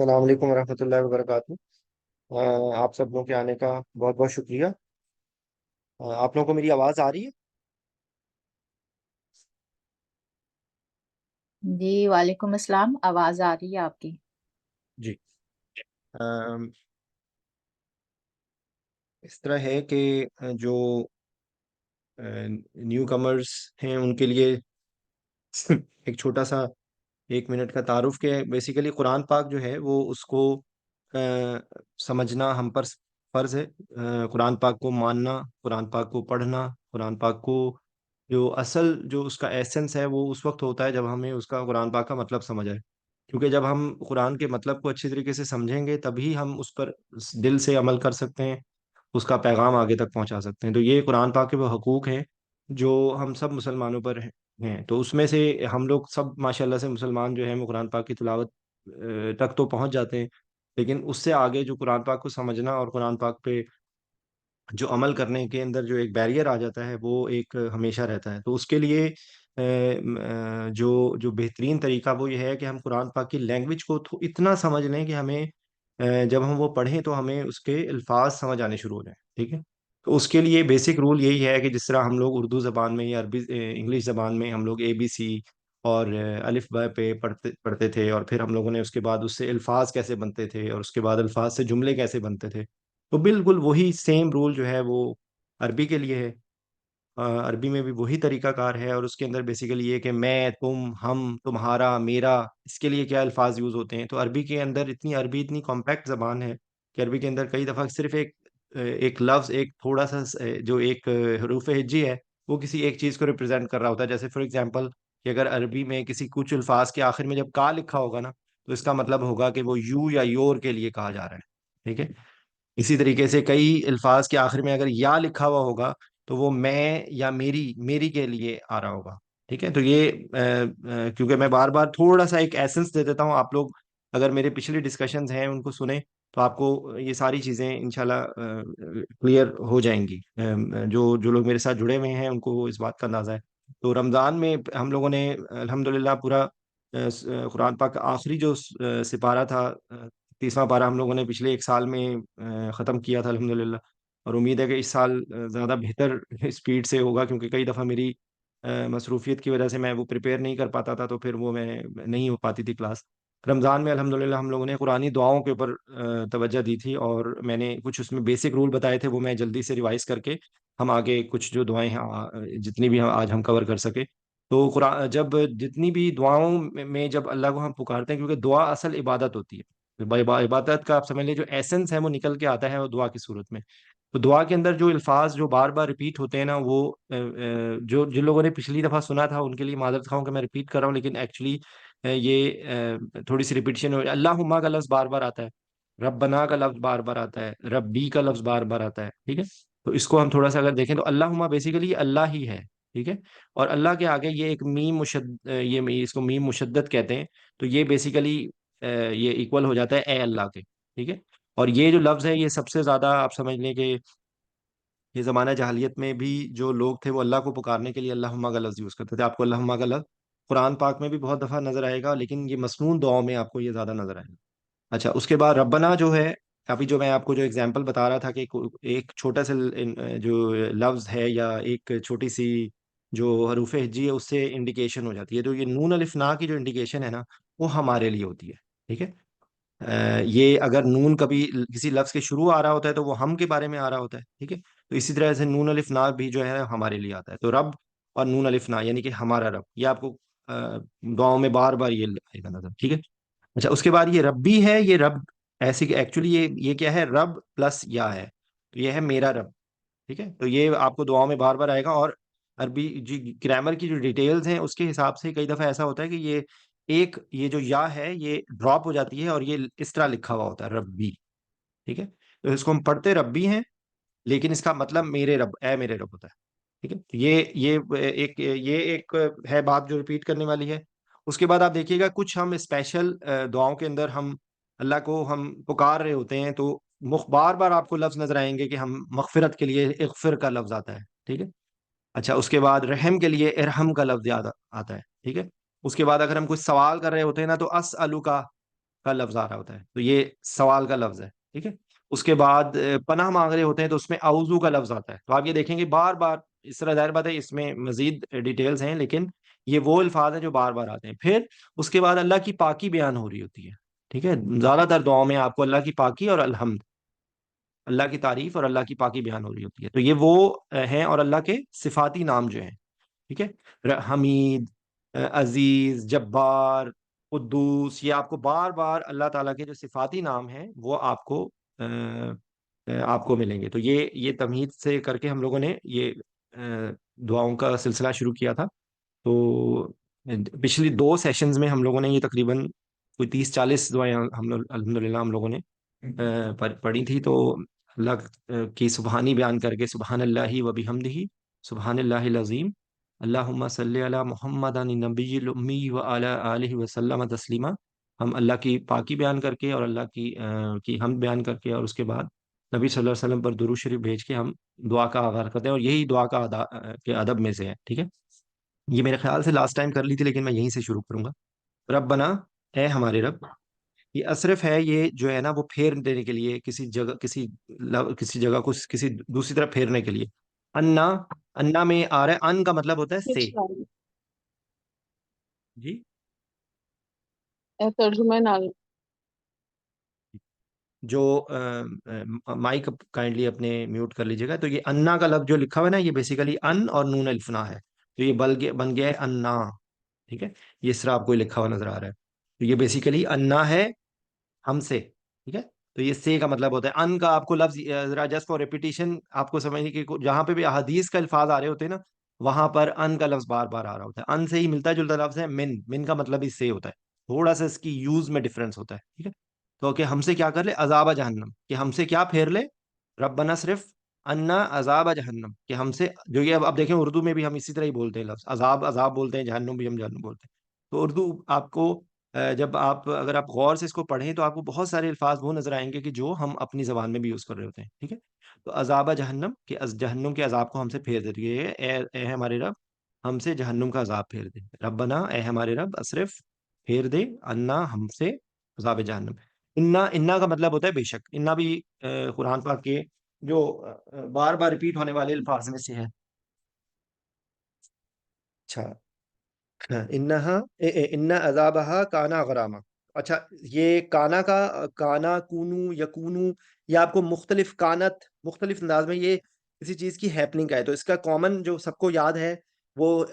السلام علیکم ورحمۃ اللہ وبرکاتہ۔ آپ سب لوگوں کے آنے کا بہت بہت شکریہ۔ آپ لوگوں کو میری آواز آ رہی ہے؟ جی وعلیکم السلام، آواز آ رہی ہے آپ کی؟ جی۔ اس طرح ہے کہ جو نیو کمرز ہیں ان کے لیے ایک چھوٹا سا 1 منٹ کا تعارف کہ بیسیکلی قرآن پاک جو ہے وہ اس کو سمجھنا ہم پر فرض ہے۔ قرآن پاک کو ماننا، قرآن پاک کو پڑھنا، قرآن پاک کو جو اصل جو اس کا ایسنس ہے وہ اس وقت ہوتا ہے جب ہمیں اس کا قرآن پاک کا مطلب سمجھ آئے، کیونکہ جب ہم قرآن کے مطلب کو اچھی طریقے سے سمجھیں گے تبھی ہم اس پر دل سے عمل کر سکتے ہیں، اس کا پیغام آگے تک پہنچا سکتے ہیں۔ تو یہ قرآن پاک کے وہ حقوق ہیں جو ہم سب مسلمانوں پر ہیں۔ تو اس میں سے ہم لوگ سب ماشاءاللہ سے مسلمان جو ہیں وہ قرآن پاک کی تلاوت تک تو پہنچ جاتے ہیں، لیکن اس سے آگے جو قرآن پاک کو سمجھنا اور قرآن پاک پہ جو عمل کرنے کے اندر جو ایک بیریئر آ جاتا ہے وہ ایک ہمیشہ رہتا ہے۔ تو اس کے لیے جو بہترین طریقہ وہ یہ ہے کہ ہم قرآن پاک کی لینگویج کو اتنا سمجھ لیں کہ ہمیں جب ہم وہ پڑھیں تو ہمیں اس کے الفاظ سمجھ آنے شروع ہو جائیں، ٹھیک ہے؟ تو اس کے لیے بیسک رول یہی ہے کہ جس طرح ہم لوگ اردو زبان میں یا عربی انگلش زبان میں ہم لوگ ABC اور الف ب پہ پڑھتے تھے، اور پھر ہم لوگوں نے اس کے بعد اس سے الفاظ کیسے بنتے تھے اور اس کے بعد الفاظ سے جملے کیسے بنتے تھے، تو بالکل وہی سیم رول جو ہے وہ عربی کے لیے ہے۔ عربی میں بھی وہی طریقہ کار ہے، اور اس کے اندر بیسیکلی یہ کہ میں، تم، ہم، تمہارا، میرا، اس کے لیے کیا الفاظ یوز ہوتے ہیں۔ تو عربی کے اندر عربی اتنی کمپیکٹ زبان ہے کہ عربی کے اندر کئی دفعہ صرف ایک لفظ، ایک تھوڑا سا جو ایک حروف ہجی ہے وہ کسی ایک چیز کو ریپرزینٹ کر رہا ہوتا ہے۔ جیسے فار ایگزامپل کہ اگر عربی میں کسی کچھ الفاظ کے آخر میں جب کا لکھا ہوگا نا تو اس کا مطلب ہوگا کہ وہ یو یا یور کے لیے کہا جا رہا ہے، ٹھیک ہے؟ اسی طریقے سے کئی الفاظ کے آخر میں اگر یا لکھا ہوا ہوگا تو وہ میں یا میری کے لیے آ رہا ہوگا، ٹھیک ہے؟ تو یہ کیونکہ میں بار بار تھوڑا سا ایک ایسنس دے دیتا ہوں، آپ لوگ اگر میرے پچھلی ڈسکشنز ہیں ان کو سنیں تو آپ کو یہ ساری چیزیں انشاءاللہ کلیئر ہو جائیں گی۔ جو لوگ میرے ساتھ جڑے ہوئے ہیں ان کو اس بات کا اندازہ ہے۔ تو رمضان میں ہم لوگوں نے الحمدللہ پورا قرآن پاک کا آخری جو سپارہ تھا، 30واں پارہ، ہم لوگوں نے پچھلے ایک سال میں ختم کیا تھا الحمدللہ، اور امید ہے کہ اس سال زیادہ بہتر اسپیڈ سے ہوگا، کیونکہ کئی دفعہ میری مصروفیت کی وجہ سے میں وہ پریپیئر نہیں کر پاتا تھا، تو پھر وہ میں نہیں ہو پاتی تھی کلاس۔ رمضان میں الحمدللہ ہم لوگوں نے قرآنی دعاؤں کے اوپر توجہ دی تھی، اور میں نے کچھ اس میں بیسک رول بتائے تھے، وہ میں جلدی سے ریوائز کر کے ہم آگے کچھ جو دعائیں ہیں جتنی بھی آج ہم کور کر سکے۔ تو قرآن جب جتنی بھی دعاؤں میں جب اللہ کو ہم پکارتے ہیں، کیونکہ دعا اصل عبادت ہوتی ہے، عبادت کا آپ سمجھ لیں جو ایسنس ہے وہ نکل کے آتا ہے وہ دعا کی صورت میں۔ تو دعا کے اندر جو الفاظ جو بار بار ریپیٹ ہوتے ہیں نا، وہ جو جن لوگوں نے پچھلی دفعہ سنا تھا ان کے لیے معذرت خواہ ہوں کہ میں ریپیٹ کر رہا ہوں، لیکن ایکچولی یہ تھوڑی سی ریپیٹیشن ہو۔ اللہم کا لفظ بار بار آتا ہے، ربنا کا لفظ بار بار آتا ہے، ربی کا لفظ بار بار آتا ہے، ٹھیک ہے؟ تو اس کو ہم تھوڑا سا اگر دیکھیں تو اللہم بیسیکلی اللہ ہی ہے، ٹھیک ہے؟ اور اللہ کے آگے یہ ایک یہ اس کو میم مشدد کہتے ہیں، تو یہ بیسیکلی یہ ایکول ہو جاتا ہے اے اللہ کے، ٹھیک ہے؟ اور یہ جو لفظ ہے یہ سب سے زیادہ آپ سمجھ لیں کہ یہ زمانہ جاہلیت میں بھی جو لوگ تھے وہ اللہ کو پکارنے کے لیے اللہم کا لفظ یوز کرتے تھے۔ آپ کو اللہم کا لفظ قرآن پاک میں بھی بہت دفعہ نظر آئے گا، لیکن یہ مسنون دعاؤں میں آپ کو یہ زیادہ نظر آئے گا۔ اچھا، اس کے بعد ربنا جو ہے، ابھی جو میں آپ کو جو اگزامپل بتا رہا تھا کہ ایک چھوٹا سا جو لفظ ہے یا ایک چھوٹی سی جو حروف ہجی ہے اس سے انڈیکیشن ہو جاتی ہے، تو یہ نون الف نا کی جو انڈیکیشن ہے نا وہ ہمارے لیے ہوتی ہے، ٹھیک ہے؟ یہ اگر نون کبھی کسی لفظ کے شروع آ رہا ہوتا ہے تو وہ ہم کے بارے میں آ رہا ہوتا ہے، ٹھیک ہے؟ تو اسی طرح سے نون الف نا بھی جو ہے ہمارے لیے آتا ہے۔ تو رب اور نون الف نا یعنی کہ ہمارا رب، یہ آپ کو دعاؤں میں بار بار یہ آئے گا نظر، ٹھیک ہے؟ اچھا، اس کے بعد یہ ربی ہے، یہ رب ایسی کہ ایکچولی یہ کیا ہے، رب پلس یا ہے، تو یہ ہے میرا رب، ٹھیک ہے؟ تو یہ آپ کو دعاؤں میں بار بار آئے گا، اور عربی جی گرامر کی جو ڈیٹیلز ہیں اس کے حساب سے کئی دفعہ ایسا ہوتا ہے کہ یہ جو یا ہے یہ ڈراپ ہو جاتی ہے اور یہ اس طرح لکھا ہوا ہوتا ہے ربی، ٹھیک ہے؟ تو اس کو ہم پڑھتے ربی ہیں، لیکن اس کا مطلب میرے رب، اے میرے رب ہوتا ہے، ٹھیک ہے؟ تو یہ ایک ہے بات جو ریپیٹ کرنے والی ہے۔ اس کے بعد آپ دیکھیے گا کچھ ہم اسپیشل دعاؤں کے اندر ہم اللہ کو ہم پکار رہے ہوتے ہیں، تو بار بار آپ کو لفظ نظر آئیں گے کہ ہم مغفرت کے لیے اغفر کا لفظ آتا ہے، ٹھیک ہے؟ اچھا، اس کے بعد رحم کے لیے ارحم کا لفظ آتا ہے، ٹھیک ہے؟ اس کے بعد اگر ہم کچھ سوال کر رہے ہوتے ہیں نا تو اسالو کا، کا لفظ آ رہا ہوتا ہے، تو یہ سوال کا لفظ ہے، ٹھیک ہے. اس کے بعد پناہ مانگ رہے ہوتے ہیں تو اس میں اعوذ کا لفظ آتا ہے. تو آپ یہ دیکھیں گے بار بار، اس طرح ظاہر بات ہے اس میں مزید ڈیٹیلز ہیں، لیکن یہ وہ الفاظ ہیں جو بار بار آتے ہیں. پھر اس کے بعد اللہ کی پاکی بیان ہو رہی ہوتی ہے، ٹھیک ہے. زیادہ تر دعاؤں میں آپ کو اللہ کی پاکی اور الحمد، اللہ کی تعریف اور اللہ کی پاکی بیان ہو رہی ہوتی ہے. تو یہ وہ ہیں، اور اللہ کے صفاتی نام جو ہیں، ٹھیک ہے. حمید، عزیز، جبار، قدوس، یہ آپ کو بار بار اللہ تعالیٰ کے جو صفاتی نام ہیں وہ آپ کو ملیں گے. تو یہ تمہید سے کر کے ہم لوگوں نے یہ دعاؤں کا سلسلہ شروع کیا تھا. تو پچھلی 2 سیشنز میں ہم لوگوں نے یہ تقریباً کوئی 30-40 دعائیں الحمدللہ ہم لوگوں نے پڑھی تھی. تو اللہ کی سبحانی بیان کر کے، سبحان اللہ و بحمدہ، سبحان اللہ العظیم، اللہم صلی علی محمد النبی الامی و علی آلہ وسلم تسلیما. ہم اللہ کی پاکی بیان کر کے اور اللہ کی حمد بیان کر کے، اور اس کے بعد نبی صلی اللہ علیہ وسلم پر درود شریف بھیج کے ہم دعا کا آغاز کرتے ہیں. اور یہی دعا کا کے ادب میں سے ہے، ٹھیک ہے. یہ میرے خیال سے لاسٹ ٹائم کر لی تھی، لیکن میں یہیں سے شروع کروں گا. ربنا، اے ہمارے رب. یہ اصرف ہے، یہ جو ہے نا وہ پھیر دینے کے لیے، کسی جگہ کسی جگہ کو کسی دوسری طرف پھیرنے کے لیے. انا، انا میں آ رہا ہے، ان کا مطلب ہوتا ہے سے. اچھا، جی. ترجمہ نال. جو مائک کائنڈلی اپنے میوٹ کر لیجیے گا. تو یہ انا کا لفظ جو لکھا ہوا ہے نا، یہ بیسیکلی ان اور نون الفنا ہے. تو یہ بن گیا ہے انا، ٹھیک ہے. یہ اس طرح آپ کو لکھا ہوا نظر آ رہا ہے. تو یہ بیسیکلی انا ہے، ہم سے، ٹھیک ہے. تو یہ سے کا مطلب ہوتا ہے. ان کا آپ کو لفظ ذرا جسٹ فار ریپیٹیشن آپ کو سمجھنے کی، جہاں پہ بھی احادیث کا الفاظ آ رہے ہوتے ہیں نا، وہاں پر ان کا لفظ بار بار آ رہا ہوتا ہے. ان سے ہی ملتا جلتا لفظ ہے من کا مطلب اس سے ہوتا ہے. تھوڑا سا اس کی یوز میں ڈفرنس ہوتا ہے، ٹھیک ہے. تو کہ ہم سے کیا کر لے، عذاب جہنم، کہ ہم سے کیا پھیر لے. ربنا صرف انا عذاب جہنم، کہ ہم سے جو یہ اب دیکھیں اردو میں بھی ہم اسی طرح ہی بولتے ہیں لفظ عذاب، عذاب بولتے ہیں، جہنم بھی ہم جہنم بولتے ہیں. تو اردو آپ کو جب اگر آپ غور سے اس کو پڑھیں تو آپ کو بہت سارے الفاظ وہ نظر آئیں گے کہ جو ہم اپنی زبان میں بھی یوز کر رہے ہوتے ہیں، ٹھیک ہے. تو عذاب جہنم، کہ جہنم کے عذاب کو ہم سے پھیر دے. اے ہمارے رب، ہم سے جہنم کا عذاب پھیر دے. ربنا، اے ہمارے رب، صرف پھیر دے، انا ہم سے، عذاب جہنم. انا کا مطلب ہوتا ہے بے شک. انا بھی قرآن پاک کے جو بار بار ریپیٹ ہونے والے الفاظ میں سے ہے. اچھا. انہا ان عذابہا کانا غراما. اچھا، یہ کانا کا کانا، کونو، یکونو، یہ آپ کو مختلف کانت، مختلف انداز میں یہ کسی چیز کی ہیپننگ کا ہے. تو اس کا کامن جو سب کو یاد ہے وہ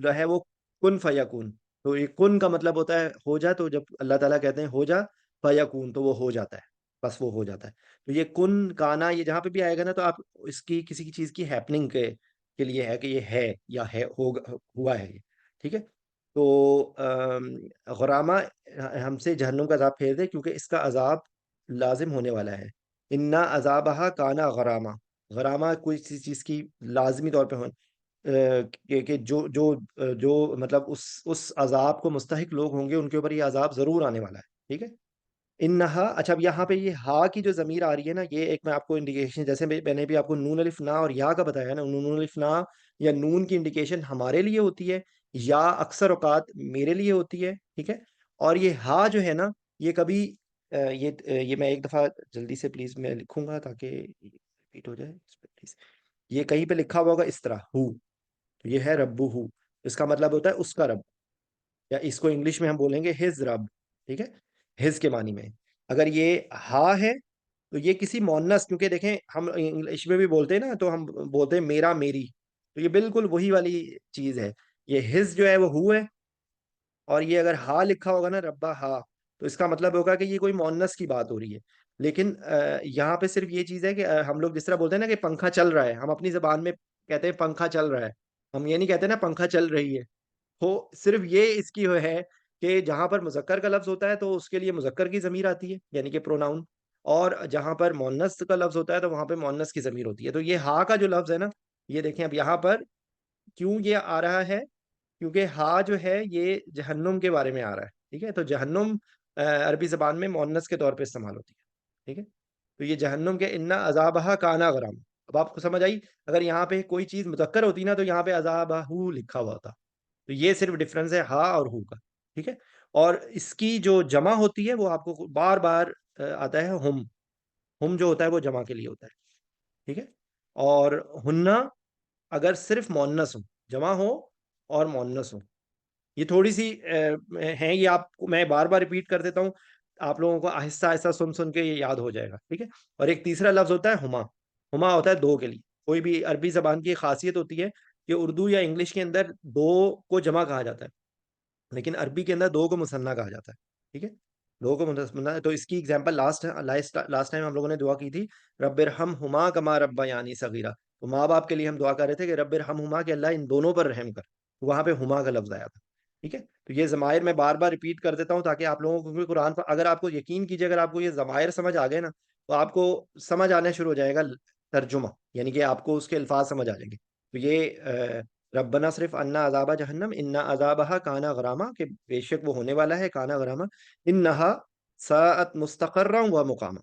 جو ہے وہ کن فیکون. تو یہ کن کا مطلب ہوتا ہے ہو جا. تو جب اللہ تعالیٰ کہتے ہیں ہو جا فیکون، تو وہ ہو جاتا ہے، بس وہ ہو جاتا ہے. تو یہ کن کانا، یہ جہاں پہ بھی آئے گا نا، تو آپ اس کی کسی کی چیز کی ہیپننگ کے لیے ہے، کہ یہ ہے یا ہے، ہوا ہے یہ، ٹھیک ہے. تو غرامہ، ہم سے جہنم کا عذاب پھیر دے، کیونکہ اس کا عذاب لازم ہونے والا ہے. انا عذابہ کانا غرامہ. غرامہ کوئی چیز کی لازمی طور پہ کہ جو مطلب اس عذاب کو مستحق لوگ ہوں گے، ان کے اوپر یہ عذاب ضرور آنے والا ہے، ٹھیک ہے. انہا، اچھا اب یہاں پہ یہ ہا کی جو ضمیر آ رہی ہے نا، یہ ایک میں آپ کو انڈیکیشن، جیسے میں نے بھی آپ کو نون الف نا اور یا کا بتایا نا. نون الف نا یا نون کی انڈیکیشن ہمارے لیے ہوتی ہے، یا اکثر اوقات میرے لیے ہوتی ہے، ٹھیک ہے. اور یہ ہا جو ہے نا، یہ کبھی یہ میں ایک دفعہ جلدی سے پلیز میں لکھوں گا تاکہ ریپیٹ ہو جائے اس پہ پلیز. یہ کہیں پہ لکھا ہوا ہوگا اس طرح ہو. تو یہ ہے ربو ہو، اس کا مطلب ہوتا ہے اس کا رب، یا اس کو انگلش میں ہم بولیں گے ہز رب، ٹھیک ہے. ہز کے معنی میں. اگر یہ ہا ہے تو یہ کسی مونس، کیونکہ دیکھیں ہم انگلش میں بھی بولتے ہیں نا، تو ہم بولتے ہیں میرا، میری. تو یہ بالکل وہی والی چیز ہے. یہ ہز جو ہے وہ ہو ہے، اور یہ اگر ہا لکھا ہوگا نا، ربا ہا، تو اس کا مطلب ہوگا کہ یہ کوئی مونس کی بات ہو رہی ہے. لیکن یہاں پہ صرف یہ چیز ہے کہ ہم لوگ جس طرح بولتے ہیں نا کہ پنکھا چل رہا ہے، ہم اپنی زبان میں کہتے ہیں پنکھا چل رہا ہے. ہم یہ نہیں کہتے نا پنکھا چل رہی ہے. ہو صرف یہ اس کی ہے کہ جہاں پر مذکر کا لفظ ہوتا ہے تو اس کے لیے مذکر کی ضمیر آتی ہے، یعنی کہ پروناؤن. اور جہاں پر مونس کا لفظ ہوتا ہے تو وہاں پہ مونس کی ضمیر ہوتی ہے. تو یہ ہا کا جو لفظ ہے نا، یہ دیکھیں اب یہاں پر کیوں یہ آ رہا ہے، کیونکہ ہا جو ہے یہ جہنم کے بارے میں آ رہا ہے، ٹھیک ہے. تو جہنم عربی زبان میں مونس کے طور پہ استعمال ہوتی ہے، ٹھیک ہے. تو یہ جہنم کے انا عذابہ کانا غرام. اب آپ کو سمجھ آئی، اگر یہاں پہ کوئی چیز مذکر ہوتی نا تو یہاں پہ عذابہ لکھا ہوا تھا. تو یہ صرف ڈفرنس ہے ہا اور ہو کا، ٹھیک ہے. اور اس کی جو جمع ہوتی ہے وہ آپ کو بار بار آتا ہے ہم جو ہوتا ہے وہ جمع کے لیے ہوتا ہے. ٹھیک ہے. اور ہننا اگر صرف مؤنث ہو، جمع ہو اور مؤنث ہو. یہ تھوڑی سی ہیں، یہ آپ کو میں بار بار ریپیٹ کر دیتا ہوں، آپ لوگوں کو آہستہ آہستہ سن سن کے یہ یاد ہو جائے گا. ٹھیک ہے. اور ایک تیسرا لفظ ہوتا ہے ہما. ہما ہوتا ہے دو کے لیے. کوئی بھی عربی زبان کی خاصیت ہوتی ہے کہ اردو یا انگلش کے اندر دو کو جمع کہا جاتا ہے، لیکن عربی کے اندر دو کو مثنیٰ کہا جاتا ہے. ٹھیک ہے. دو کو مثنیٰ. تو اس کی ایگزامپل لاسٹ ٹائم ہم لوگوں نے دعا کی تھی، رب ارحمہما کما ربیانی صغیرہ. تو ماں باپ کے لیے ہم دعا کر رہے تھے کہ رب ارحمہما، کہ اللہ ان دونوں پر رحم کر. وہاں پہ ہما کا لفظ آیا تھا. ٹھیک ہے. تو یہ ضمائر میں بار بار ریپیٹ کر دیتا ہوں تاکہ آپ لوگوں کو، کیونکہ قرآن پر اگر آپ کو یقین کیجیے، اگر آپ کو یہ ضمائر سمجھ آ گئے نا تو آپ کو سمجھ آنا شروع ہو جائے گا ترجمہ، یعنی کہ آپ کو اس کے الفاظ سمجھ آ جائیں گے. تو یہ ربنا صرف انا عذاب جہنم ان عذابہ کانا غراما، کہ بے شک وہ ہونے والا ہے کانا غراما، انہا ساعت مستقرا و مقاما.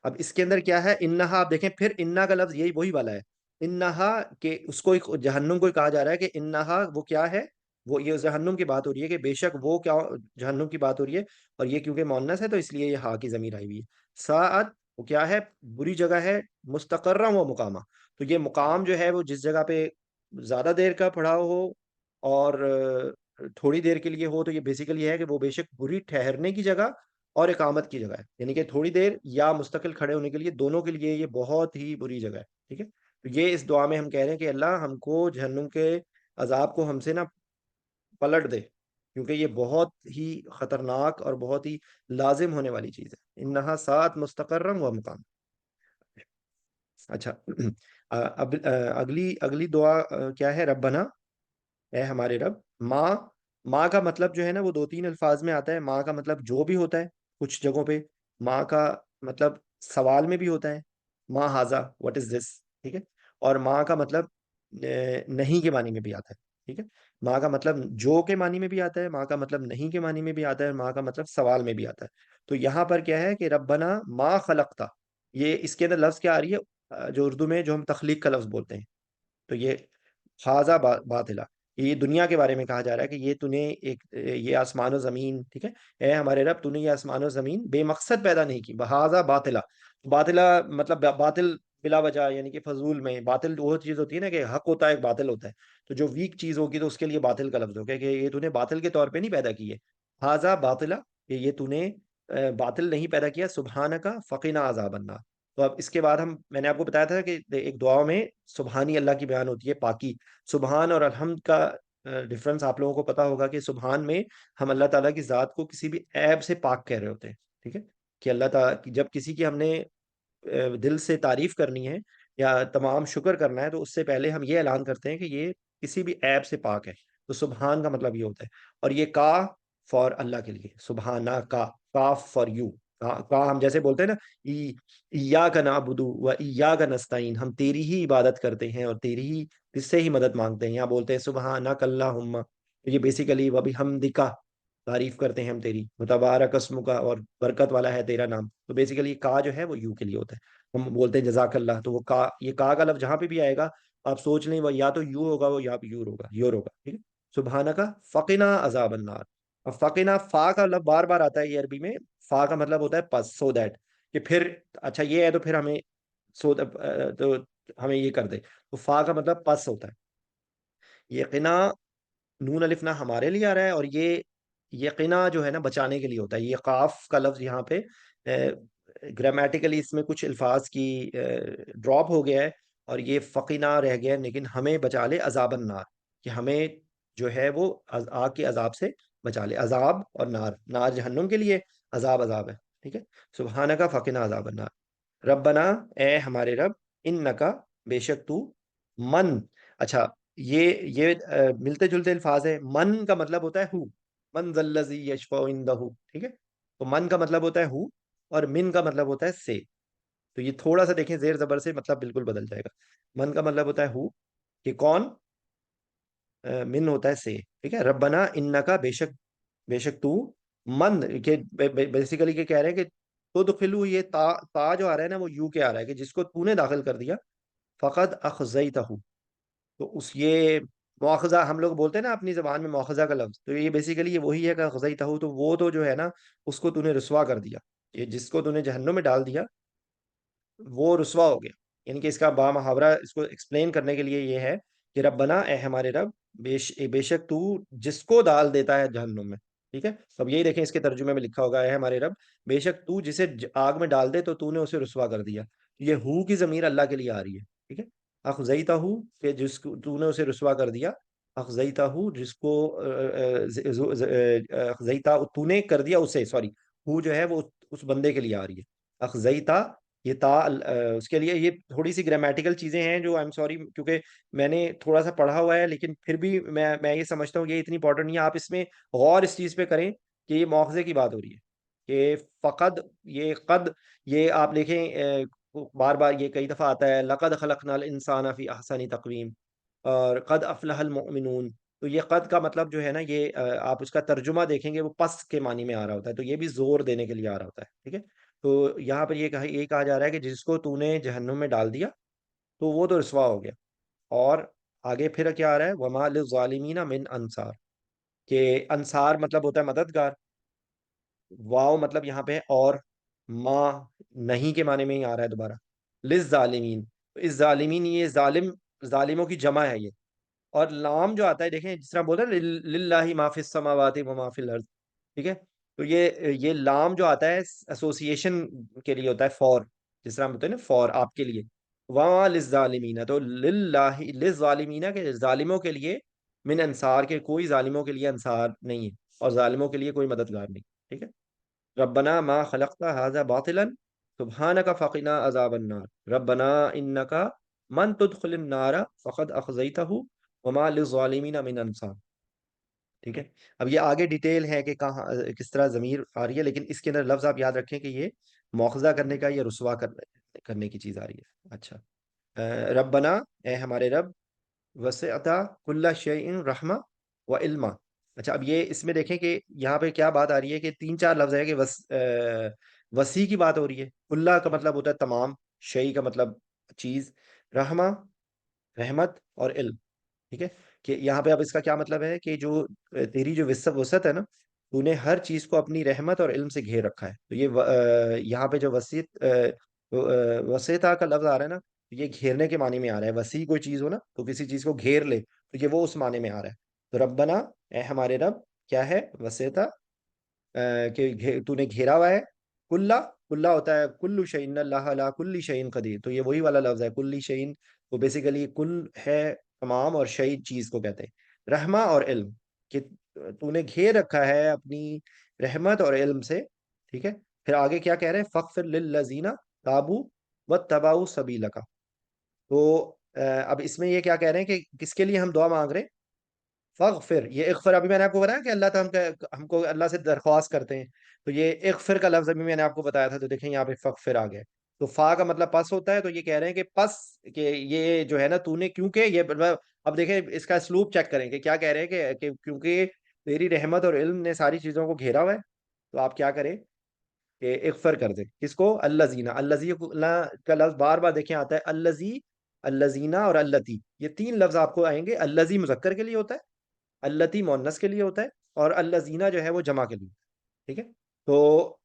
اب اس کے اندر کیا ہے، انہا آپ دیکھیں پھر انہا کا لفظ یہی وہی والا ہے. انہا کہ اس کو جہنم کو کہا جا رہا ہے کہ انہا وہ کیا ہے، وہ یہ جہنم کی بات ہو رہی ہے کہ بے شک وہ کیا، جہنم کی بات ہو رہی ہے. اور یہ کیونکہ مؤنث ہے تو اس لیے یہ ہا کی ضمیر آئی ہوئی ہے. ساعت وہ کیا ہے، بری جگہ ہے، مستقرا و مقامہ. تو یہ مقام جو ہے وہ جس جگہ پہ زیادہ دیر کا پڑھاؤ ہو اور تھوڑی دیر کے لیے ہو، تو یہ بیسیکلی یہ ہے کہ وہ بے شک بری ٹھہرنے کی جگہ اور اقامت کی جگہ ہے. یعنی کہ تھوڑی دیر یا مستقل کھڑے ہونے کے لیے، دونوں کے لیے یہ بہت ہی بری جگہ ہے. ٹھیک ہے. تو یہ اس دعا میں ہم کہہ رہے ہیں کہ اللہ ہم کو جہنم کے عذاب کو ہم سے نہ پلٹ دے، کیونکہ یہ بہت ہی خطرناک اور بہت ہی لازم ہونے والی چیز ہے. انہا سات مستقرم و مقام. اچھا. اب اگلی دعا کیا ہے، ربنا اے ہمارے رب. ماں، ماں کا مطلب جو ہے نا وہ دو تین الفاظ میں آتا ہے. ماں کا مطلب جو بھی ہوتا ہے، کچھ جگہوں پہ ماں کا مطلب سوال میں بھی ہوتا ہے، ماں ہاضا واٹ از دس. ٹھیک ہے. اور ماں کا مطلب نہیں کے معنی میں بھی آتا ہے. ٹھیک ہے. ماں کا مطلب جو کے معنی میں بھی آتا ہے، ماں کا مطلب نہیں کے معنی میں بھی آتا ہے، اور ماں کا مطلب سوال میں بھی آتا ہے. تو یہاں پر کیا ہے کہ ربنا ما خلقتا، یہ اس کے اندر لفظ کیا آ رہی ہے، جو اردو میں جو ہم تخلیق کا لفظ بولتے ہیں. تو یہ خاضہ باطلا، یہ دنیا کے بارے میں کہا جا رہا ہے کہ یہ تو نے ایک یہ آسمان و زمین، ٹھیک ہے، اے ہمارے رب تو نے یہ آسمان و زمین بے مقصد پیدا نہیں کی. بہذا باطلا، باطلا مطلب باطل بلا وجہ، یعنی کہ فضول میں. باطل وہ چیز ہوتی ہے نا کہ حق ہوتا ہے ایک باطل ہوتا ہے. تو جو ویک چیز ہوگی تو اس کے لیے باطل کا لفظ ہوگا کہ یہ تو نے باطل کے طور پہ نہیں پیدا کی ہے. ہاذا باطلا، کہ یہ تو نے باطل نہیں پیدا کیا. سبحانک فقنا عذاب النار. تو اب اس کے بعد میں نے آپ کو بتایا تھا کہ ایک دعا میں سبحانی اللہ کی بیان ہوتی ہے، پاکی. سبحان اور الحمد کا ڈفرنس آپ لوگوں کو پتا ہوگا کہ سبحان میں ہم اللہ تعالیٰ کی ذات کو کسی بھی عیب سے پاک کہہ رہے ہوتے ہیں. ٹھیک ہے. کہ اللہ تعالیٰ جب کسی کی ہم نے دل سے تعریف کرنی ہے یا تمام شکر کرنا ہے، تو اس سے پہلے ہم یہ اعلان کرتے ہیں کہ یہ کسی بھی عیب سے پاک ہے. تو سبحان کا مطلب یہ ہوتا ہے. اور یہ کا فار اللہ کے لیے، سبحانہ کا فار یو. کا ہم جیسے بولتے ہیں نا، ایاک نعبد و ایاک نستعین، ہم تیری ہی عبادت کرتے ہیں اور تیری ہی اس سے ہی مدد مانگتے ہیں. یہاں بولتے ہیں سبحانک اللہم، یہ بیسیکلی وبحمدک، تعریف کرتے ہیں ہم تیری، متبارک اسمک، اور برکت والا ہے تیرا نام. تو بیسیکلی کا جو ہے وہ یو کے لیے ہوتا ہے. ہم بولتے ہیں جزاک اللہ، تو وہ کا، یہ کا لفظ جہاں پہ بھی آئے گا آپ سوچ لیں وہ یا تو یو ہوگا، وہ یا یور ہوگا، یور ہوگا. ٹھیک ہے. سبحانک فقنا عذاب النار. اب فقنا، فا کا لفظ بار بار آتا ہے یہ عربی میں. فا کا مطلب ہوتا ہے پس، سو دیٹ، کہ پھر اچھا یہ ہے تو پھر ہمیں تو ہمیں یہ کر دے. تو فا کا مطلب پس ہوتا ہے. یہ قنا، نون الف نہ ہمارے لیے آ رہا ہے، اور یہ قنا جو ہے نا بچانے کے لیے ہوتا ہے. یہ قاف کا لفظ یہاں پہ گرامیٹیکلی اس میں کچھ الفاظ کی ڈراپ ہو گیا ہے، اور یہ فقینا رہ گیا ہے. لیکن ہمیں بچا لے عذاب النار، کہ ہمیں جو ہے وہ آگ کے عذاب سے بچا لے. عذاب اور نار، نار جہنم کے لیے، عذاب عذاب ہے. ٹھیک ہے. سبحانک فقنا عذاب النار. ربنا اے ہمارے رب، انکا بے شک تو، من. اچھا، یہ ملتے جلتے الفاظ ہے. من کا مطلب ہوتا ہے ہو، من ذا الذی یشفع عندہ. ٹھیک ہے. تو من کا مطلب ہوتا ہے ہو، اور من کا مطلب ہوتا ہے سے. تو یہ تھوڑا سا دیکھیں زیر زبر سے مطلب بالکل بدل جائے گا. من کا مطلب ہوتا ہے ہو، کہ کون، من ہوتا ہے سے. ٹھیک ہے. ربنا انکا بے شک تو، من کہ بیسیکلی کہ کہہ رہے ہیں کہ تو دخلو، یہ تا جو آ رہا ہے نا وہ یو کے آ رہا ہے کہ جس کو تو نے داخل کر دیا. فقط اخزیتہ، تو اس یہ مواخذہ ہم لوگ بولتے ہیں نا اپنی زبان میں مواخذہ کا لفظ، تو یہ بیسیکلی یہ وہی ہے کہ غزیتہ، تو وہ تو جو ہے نا اس کو تو نے رسوا کر دیا، یہ جس کو تو نے جہنم میں ڈال دیا وہ رسوا ہو گیا. یعنی کہ اس کا با محاورہ اس کو ایکسپلین کرنے کے لیے یہ ہے کہ ربنا، اے ہمارے رب، بے شک تو جس کو ڈال دیتا ہے جہنم میں. ٹھیک ہے، تو اب یہی دیکھیں اس کے ترجمے میں لکھا ہوگا، اے ہمارے رب، بے شک تو جسے آگ میں ڈال دے تو تو نے اسے رسوا کر دیا. یہ ہو کی ضمیر اللہ کے لیے آ رہی ہے. ٹھیک ہے، اخزیتہ ہو، کہ جس کو تو نے اسے رسوا کر دیا، اخزیتہ ہو جس کو اخزیتہ تو نے کر دیا اسے، سوری، ہو جو ہے وہ اس بندے کے لیے آ رہی ہے. اخزیتہ، یہ اس کے لیے یہ تھوڑی سی گرامیٹیکل چیزیں ہیں جو آئی ایم سوری، کیونکہ میں نے تھوڑا سا پڑھا ہوا ہے، لیکن پھر بھی میں یہ سمجھتا ہوں کہ یہ اتنی امپورٹنٹ نہیں ہے. آپ اس میں غور اس چیز پہ کریں کہ یہ مواخذے کی بات ہو رہی ہے کہ فقد، یہ قد، یہ آپ دیکھیں بار بار یہ کئی دفعہ آتا ہے، لقد خلقنا الانسان فی احسن تقویم، اور قد افلح المؤمنون. تو یہ قد کا مطلب جو ہے نا، یہ آپ اس کا ترجمہ دیکھیں گے وہ پس کے معنی میں آ رہا ہوتا ہے، تو یہ بھی زور دینے کے لیے آ رہا ہوتا ہے. ٹھیک ہے، تو یہاں پر یہ کہا جا رہا ہے کہ جس کو تو نے جہنم میں ڈال دیا تو وہ تو رسوا ہو گیا. اور آگے پھر کیا آ رہا ہے، وما للظالمین من انصار، کہ انصار مطلب ہوتا ہے مددگار. واو مطلب یہاں پہ اور، ما نہیں کے معنی میں ہی آ رہا ہے دوبارہ. للظالمین، تو اس ظالمین، یہ ظالم، ظالموں کی جمع ہے یہ. اور لام جو آتا ہے دیکھیں، جس طرح بولتے ہیں للہ ما فی السماوات و ما فی الارض. ٹھیک ہے، تو یہ لام جو آتا ہے ایسوسیشن کے لیے ہوتا ہے، فور، جس طرح ہم بولتے ہیں نا فور آپ کے لیے. وما للظالمین، تو للہ للظالمین کے ظالموں کے لیے، من انصار کے کوئی ظالموں کے لیے انصار نہیں ہے، اور ظالموں کے لیے کوئی مددگار نہیں. ٹھیک ہے، ربنا ما خلقت هذا باطلا سبحانك فقنا عذاب النار ربنا انك من تدخل النار فقد اخزيته وما للظالمین من انصار. ٹھیک ہے، اب یہ آگے ڈیٹیل ہے کہ کہاں کس طرح ضمیر آ رہی ہے، لیکن اس کے اندر لفظ آپ یاد رکھیں کہ یہ مواخذہ کرنے کا یا رسوا کرنے کی چیز آ رہی ہے. اچھا، ربنا، اے ہمارے رب، وسعت کل شیء رحمہ و علما. اچھا، اب یہ اس میں دیکھیں کہ یہاں پہ کیا بات آ رہی ہے کہ تین چار لفظ ہے کہ وسیع کی بات ہو رہی ہے. اللہ کا مطلب ہوتا ہے تمام، شیء کا مطلب چیز، رحمہ رحمت، اور علم. ٹھیک ہے، کہ یہاں پہ اب اس کا کیا مطلب ہے کہ جو تیری جو وسعت ہے نا، تو نے ہر چیز کو اپنی رحمت اور علم سے گھیر رکھا ہے. تو یہ یہاں پہ جو وسیعتا کا لفظ آ رہا ہے نا، تو یہ گھیرنے کے معنی میں آ رہا ہے. وسیع کوئی چیز ہو نا تو کسی چیز کو گھیر لے، تو یہ وہ اس معنی میں آ رہا ہے. تو ربنا، اے ہمارے رب، کیا ہے وسیعتا، کہ تو نے گھیرا ہوا ہے. کلا، کلا ہوتا ہے کل شعین، اللہ علی کل شعین قدیر، تو یہ وہی والا لفظ ہے کل شعین. وہ بیسیکلی کل ہے تمام، اور شعید چیز کو کہتے ہیں. رحمہ اور علم، کہ تو نے گھیر رکھا ہے اپنی رحمت اور علم سے. ٹھیک ہے، پھر آگے کیا کہہ رہے ہیں، فغفر للذین تابوا واتبعوا سبیلک. تو اب اس میں یہ کیا کہہ رہے ہیں کہ کس کے لیے ہم دعا مانگ رہے ہیں، فغفر. یہ اغفر ابھی میں نے آپ کو بتایا کہ اللہ تعالیٰ ہم کو اللہ سے درخواست کرتے ہیں، تو یہ اغفر کا لفظ ابھی میں نے آپ کو بتایا تھا. تو دیکھیں یہاں پہ فغفر آ گیا. تو فا کا مطلب پس ہوتا ہے، تو یہ کہہ رہے ہیں کہ پس، کہ یہ جو ہے نا تو نے، کیونکہ یہ اب دیکھیں اس کا اسلوب چیک کریں کہ کیا کہہ رہے ہیں کہ کیونکہ تیری رحمت اور علم نے ساری چیزوں کو گھیرا ہوا ہے، تو آپ کیا کریں کہ اغفر کر دیں. کس کو، الذین. الذین کا لفظ بار بار دیکھیں آتا ہے، الذی، الذین اور اللتی، یہ تین لفظ آپ کو آئیں گے. الذی مذکر کے لیے ہوتا ہے، اللتی مؤنث کے لیے ہوتا ہے، اور الذین جو ہے وہ جمع کے لیے. ٹھیک ہے، تو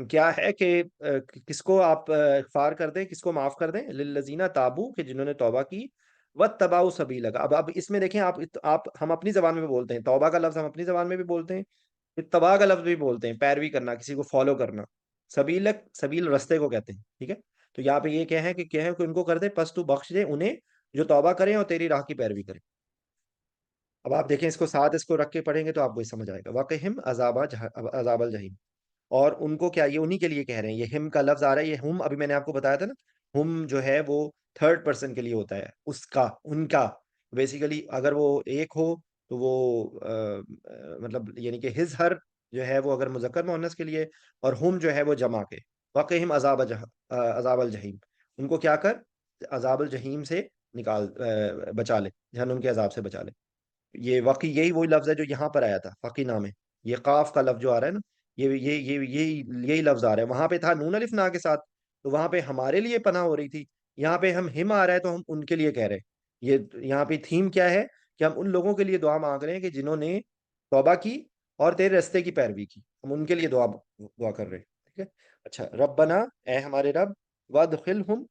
کیا ہے کہ کس کو آپ اغفار کر دیں، کس کو معاف کر دیں، للذین تابو، کہ جنہوں نے توبہ کی، واتبعوا سبیلک. اب اس میں دیکھیں آپ ہم اپنی زبان میں بولتے ہیں توبہ کا لفظ، ہم اپنی زبان میں بھی بولتے ہیں، اتباع کا لفظ بھی بولتے ہیں، پیروی کرنا، کسی کو فالو کرنا. سبیلک، سبیل رستے کو کہتے ہیں. ٹھیک ہے، تو یہاں پہ یہ کیا ہے کہ ان کو کر دے پس تو بخش دے انہیں جو توبہ کریں اور تیری راہ کی پیروی کریں. اب آپ دیکھیں اس کو ساتھ اس کو رکھ کے پڑھیں گے تو آپ کو یہ سمجھ آئے گا. وقہم عذاب الجحیم، اور ان کو کیا، یہ انہی کے لیے کہہ رہے ہیں. یہ ہم کا لفظ آ رہا ہے، یہ ہم ابھی میں نے آپ کو بتایا تھا نا، ہم جو ہے وہ تھرڈ پرسن کے لیے ہوتا ہے، اس کا، ان کا. بیسیکلی اگر وہ ایک ہو تو وہ مطلب یعنی کہ ہز ہر جو ہے وہ اگر مذکر مؤنث کے لیے، اور ہم جو ہے وہ جمع کے. وقہم عذاب الجحیم، ان کو کیا کر، عذاب الجحیم سے نکال، بچا لے، جہنم کے عذاب سے بچا لے. یہ واقعی یہی وہی لفظ ہے جو یہاں پر آیا تھا فقی نام ہے. یہ قاف کا لفظ جو آ رہا ہے نا، یہی لفظ آ رہا ہے. وہاں پہ تھا نون الف نا کے ساتھ، تو وہاں پہ ہمارے لیے پناہ ہو رہی تھی. یہاں پہ ہم آ رہا ہے تو ہم ان کے لیے کہہ رہے ہیں. یہ یہاں پہ تھیم کیا ہے کہ ہم ان لوگوں کے لیے دعا مانگ رہے ہیں کہ جنہوں نے توبہ کی اور تیرے رستے کی پیروی کی، ہم ان کے لیے دعا کر رہے ہیں، ٹھیک ہے؟ اچھا، ربنا، اے ہمارے رب، وادخلہم،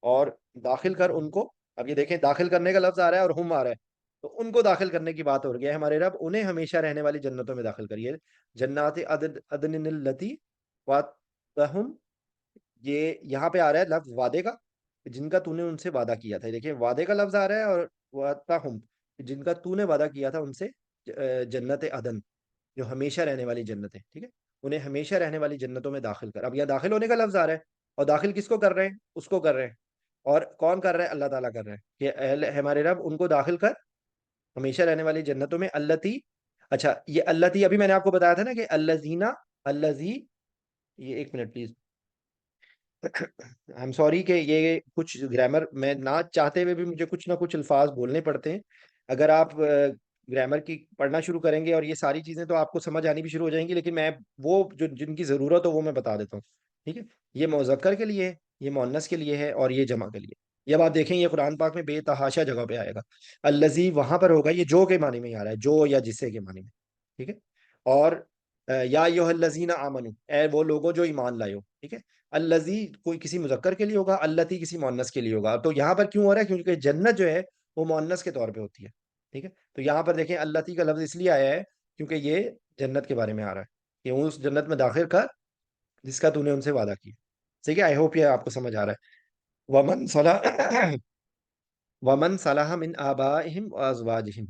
اور داخل کر ان کو. اب یہ دیکھیں، داخل کرنے کا لفظ آ رہا ہے اور ہم آ رہا ہے، تو ان کو داخل کرنے کی بات ہو رہی ہے. ہمارے رب انہیں ہمیشہ رہنے والی جنتوں میں داخل کریے. جنات عدن التی وعدتہم، یہ یہاں پہ آ رہا ہے لفظ وعدے کا، جن کا تو نے ان سے وعدہ کیا تھا. دیکھیں، وعدے کا لفظ آ رہا ہے، اور وعدتہم، جن کا تو نے وعدہ کیا تھا ان سے، جنت عدن، جو ہمیشہ رہنے والی جنت ہے، ٹھیک ہے؟ انہیں ہمیشہ رہنے والی جنتوں میں داخل کر. اب یہاں داخل ہونے کا لفظ آ رہا ہے، اور داخل کس کو کر رہے ہیں؟ اس کو کر رہے ہیں. اور کون کر رہا ہے؟ اللہ تعالیٰ کر رہے ہیں کہ اے ہمارے رب ان کو داخل کر ہمیشہ رہنے والی جنتوں میں. التی، اچھا، یہ التی ابھی میں نے آپ کو بتایا تھا نا کہ الزینا، الزی، یہ ایک minute please, I am sorry کہ یہ کچھ گرامر میں نہ چاہتے ہوئے بھی مجھے کچھ نہ کچھ الفاظ بولنے پڑتے ہیں. اگر آپ گرامر کی پڑھنا شروع کریں گے اور یہ ساری چیزیں، تو آپ کو سمجھ آنی بھی شروع ہو جائیں گی، لیکن میں وہ جو جن کی ضرورت ہو وہ میں بتا دیتا ہوں، ٹھیک ہے؟ یہ مذکر کے لیے ہے، یہ مؤنث کے لیے ہے، اور یہ جمع کے لیے. یہ اب آپ دیکھیں، یہ قرآن پاک میں بے تحاشا جگہ پہ آئے گا. الذی وہاں پر ہوگا، یہ جو کے معنی میں آ رہا ہے، جو یا جسے کے معنی میں، ٹھیک ہے؟ اور یا ایھا الذین آمنو، اے وہ لوگوں جو ایمان لائے ہو، ٹھیک ہے؟ الذی کوئی کسی مذکر کے لیے ہوگا، التی کسی مؤنث کے لیے ہوگا. تو یہاں پر کیوں ہو رہا ہے؟ کیونکہ جنت جو ہے وہ مؤنث کے طور پہ ہوتی ہے، ٹھیک ہے؟ تو یہاں پر دیکھیں، التی کا لفظ اس لیے آیا ہے کیونکہ یہ جنت کے بارے میں آ رہا ہے کہ اس جنت میں داخل کر جس کا تو نے ان سے وعدہ کیا. ٹھیک ہے؟ آئی ہوپ یہ آپ کو سمجھ آ رہا ہے. ومن صلح ومن صلح من آبائہم وازواجہم.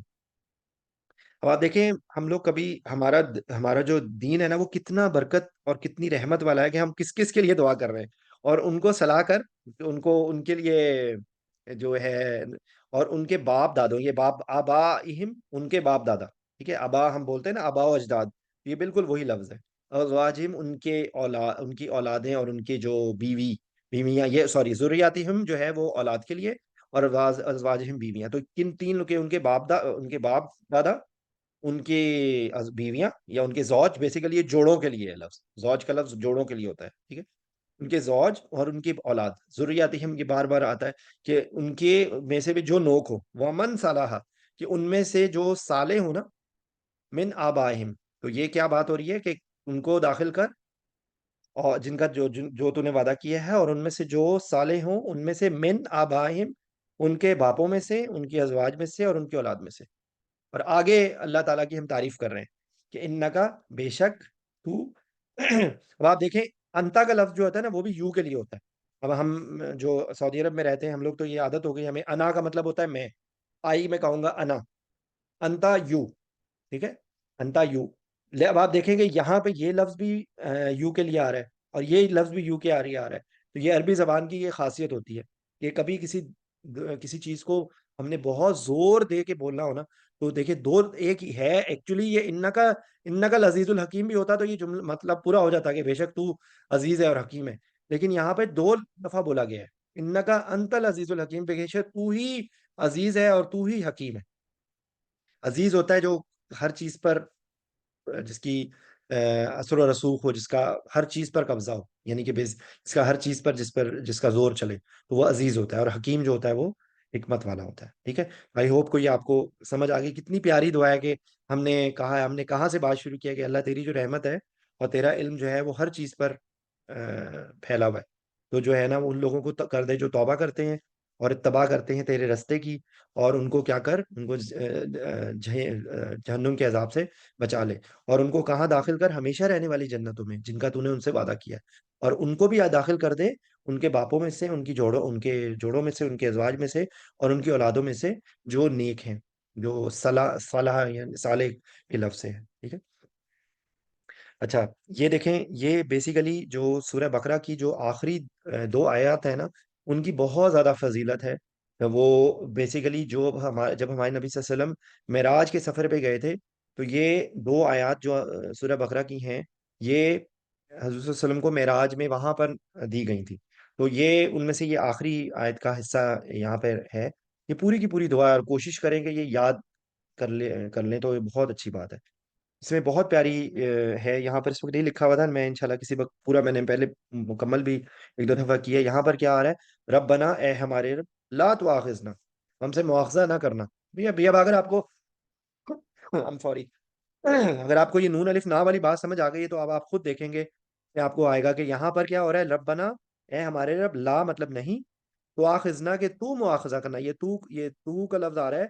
اب آپ دیکھیں، ہم لوگ کبھی ہمارا جو دین ہے نا، وہ کتنا برکت اور کتنی رحمت والا ہے کہ ہم کس کس کے لیے دعا کر رہے ہیں، اور ان کو صلاح کر، ان کے لیے جو ہے، اور ان کے باپ دادوں، یہ باپ آبائہم، ان کے باپ دادا، ٹھیک ہے؟ آبا ہم بولتے ہیں نا، آبا و اجداد، یہ بالکل وہی لفظ ہے. ازواجہم، ان کی اولادیں، اور ان کی جو بیویاں، یہ سوری، ذریاتہم جو ہے وہ اولاد کے لیے، اور ازواجہم بیویاں. تو کن تین کے، ان کے باپ دادا، ان کی بیویاں، یا ان کے زوج، بیسیکلی یہ جوڑوں کے لیے ہے لفظ. زوج کا لفظ جوڑوں کے لیے ہوتا ہے، ٹھیک ہے؟ ان کے زوج اور ان کی اولاد، ذریاتہم، یہ بار بار آتا ہے کہ ان کے میں سے بھی جو نوک ہو. ومن صالحہ، کہ ان میں سے جو صالح ہو نا، من آبائہم. تو یہ کیا بات ہو رہی ہے کہ ان کو داخل کر، اور جن کا جو تو نے وعدہ کیا ہے، اور ان میں سے جو صالح ہوں، ان میں سے من آبائہم، ان کے باپوں میں سے، ان کی ازواج میں سے، اور ان کی اولاد میں سے. اور آگے اللہ تعالیٰ کی ہم تعریف کر رہے ہیں کہ انکا، بے شک تو. اب آپ دیکھیں، انتا کا لفظ جو ہوتا ہے نا، وہ بھی یو کے لیے ہوتا ہے. اب ہم جو سعودی عرب میں رہتے ہیں، ہم لوگ تو یہ عادت ہو گئی ہمیں، انا کا مطلب ہوتا ہے میں. آئی میں کہوں گا انا، انتا یو، ٹھیک ہے؟ انتا یو. اب آپ دیکھیں گے یہاں پہ یہ لفظ بھی یو کے لیے آ رہا ہے، اور یہ لفظ بھی یو کے آ رہا ہے. تو یہ عربی زبان کی یہ خاصیت ہوتی ہے کہ کبھی کسی چیز کو ہم نے بہت زور دے کے بولنا ہو نا، تو دیکھیں، دو ایک ہی ہے ایکچولی. یہ انکا العزیز الحکیم بھی ہوتا تو یہ جملہ مطلب پورا ہو جاتا کہ بے شک تو عزیز ہے اور حکیم ہے. لیکن یہاں پہ دو دفعہ بولا گیا ہے، انکا انت العزیز الحکیم، بے شک تو ہی عزیز ہے اور تو ہی حکیم ہے. عزیز ہوتا ہے جو ہر چیز پر، جس کی اثر و رسوخ ہو، جس کا ہر چیز پر قبضہ ہو، یعنی کہ جس کا ہر چیز پر، جس کا زور چلے، تو وہ عزیز ہوتا ہے. اور حکیم جو ہوتا ہے وہ حکمت والا ہوتا ہے. ٹھیک ہے؟ آئی ہوپ کو یہ آپ کو سمجھ آ گئی. کتنی پیاری دعا ہے کہ ہم نے کہا ہے، ہم نے کہاں سے بات شروع کیا کہ اللہ تیری جو رحمت ہے اور تیرا علم جو ہے وہ ہر چیز پر پھیلا ہوا ہے. تو جو ہے نا، وہ ان لوگوں کو کر دے جو توبہ کرتے ہیں اور اتباع کرتے ہیں تیرے رستے کی، اور ان کو کیا کر، ان کو جہنم کے عذاب سے بچا لے. اور ان کو کہاں داخل کر؟ ہمیشہ رہنے والی جنتوں میں، جن کا تو نے ان سے وعدہ کیا ہے. اور ان کو بھی داخل کر دے ان کے باپوں میں سے، ان کے جوڑوں میں سے، ان کے ازواج میں سے، اور ان کی اولادوں میں سے جو نیک ہیں، جو صلاح یعنی صالح کے لفظ سے ہے. ٹھیک ہے؟ اچھا، یہ دیکھیں، یہ بیسیکلی جو سورہ بقرہ کی جو آخری دو آیات ہیں نا، ان کی بہت زیادہ فضیلت ہے. وہ بیسیکلی جب ہمارے نبی صلی اللہ علیہ وسلم معراج کے سفر پہ گئے تھے، تو یہ دو آیات جو سورہ بقرہ کی ہیں، یہ حضرت صلی اللہ علیہ وسلم کو معراج میں وہاں پر دی گئی تھی. تو یہ ان میں سے یہ آخری آیت کا حصہ یہاں پہ ہے. یہ پوری کی پوری دعا ہے، اور کوشش کریں کہ یہ یاد کر لیں تو یہ بہت اچھی بات ہے. اس میں بہت پیاری ہے. یہاں پر اس وقت نہیں لکھا ہوا تھا، میں انشاءاللہ کسی وقت پورا، میں نے پہلے مکمل بھی ایک دو دفعہ کیا. یہاں پر کیا آ رہا ہے؟ ربنا، اے ہمارے رب، لا تواخذنا، ہم سے مواخذہ نہ کرنا، بھیا بھیا اگر آپ کو سوری، اگر آپ کو یہ نون الف نا والی بات سمجھ آ گئی ہے تو اب آپ خود دیکھیں گے کہ آپ کو آئے گا کہ یہاں پر کیا ہو رہا ہے، ربنا اے ہمارے رب، لا مطلب نہیں، تو آخذنا کہ تو مواخذہ کرنا، یہ تو کا لفظ آ رہا ہے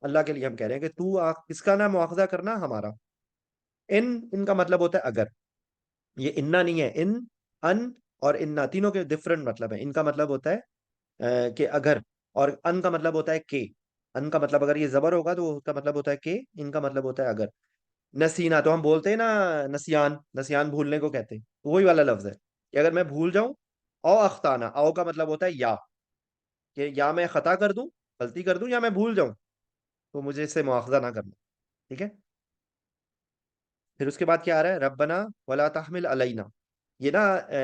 اللہ کے لیے، ہم کہہ رہے ہیں کہ تو کس کا نہ مواخذہ کرنا، ہمارا۔ ان کا مطلب ہوتا ہے اگر، یہ اننا نہیں ہے، ان اور اننا تینوں کے ڈفرنٹ مطلب ہیں۔ ان کا مطلب ہوتا ہے کہ اگر، اور ان کا مطلب ہوتا ہے کہ، ان کا مطلب اگر یہ زبر ہوگا تو اس کا مطلب ہوتا ہے کہ، ان کا مطلب ہوتا ہے اگر۔ نسینا تو ہم بولتے ہیں نا، نسیان، نسیان بھولنے کو کہتے ہیں، وہی والا لفظ ہے کہ اگر میں بھول جاؤں، او اختانا، او کا مطلب ہوتا ہے یا، کہ یا میں خطا کر دوں، غلطی کر دوں، یا میں بھول جاؤں، تو مجھے اس سے مواخذہ نہ کرنا، ٹھیک ہے۔ پھر اس کے بعد کیا آ رہا ہے، ربنا ولا تحمل علینا، یہ نا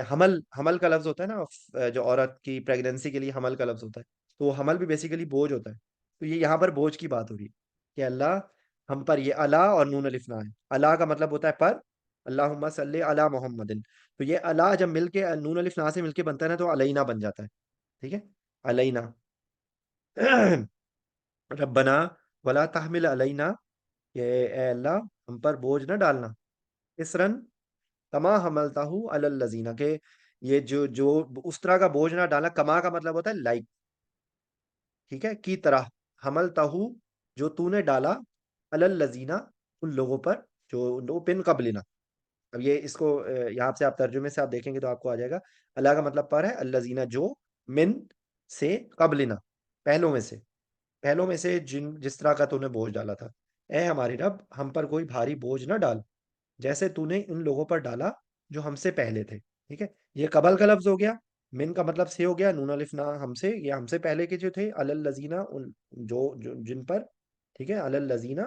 حمل، حمل کا لفظ ہوتا ہے نا، جو عورت کی پریگننسی کے لیے حمل کا لفظ ہوتا ہے، تو وہ حمل بھی بیسیکلی بوجھ ہوتا ہے، تو یہ یہاں پر بوجھ کی بات ہو رہی ہے کہ اللہ ہم پر، یہ اللہ اور نون الف نا ہے، اللہ کا مطلب ہوتا ہے پر، اللہم صلی علی محمد، تو یہ اللہ جب مل کے نون الف نا سے مل کے بنتا ہے نا تو علینا بن جاتا ہے، ٹھیک ہے، علینا۔ ربنا ولا تحمل علینا، کہ اے اللہ ہم پر بوجھ نہ ڈالنا، اسرن کما حملتا ہوں الزینہ، کہ یہ جو اس طرح کا بوجھ نہ ڈالنا، کما کا مطلب ہوتا ہے لائک، ٹھیک ہے، کی طرح، حملتا ہوں جو تو نے ڈالا، الزینہ ان لوگوں پر، جو لوگ بن قبلنا۔ اب یہ اس کو یہاں سے آپ ترجمے سے آپ دیکھیں گے تو آپ کو آ جائے گا، اللہ کا مطلب پر ہے الزینہ جو، من سے، قبلنا پہلوں میں سے، پہلوں میں سے جس طرح کا تو نے بوجھ ڈالا تھا، اے ہماری رب ہم پر کوئی بھاری بوجھ نہ ڈال، جیسے تو نے ان لوگوں پر ڈالا جو ہم سے پہلے تھے، ٹھیک ہے۔ یہ قبل کا لفظ ہو گیا، من کا مطلب سے ہو گیا، نون الف نا ہم سے، یہ ہم سے پہلے کے جو تھے، الزینہ جن پر، ٹھیک ہے، الزینہ،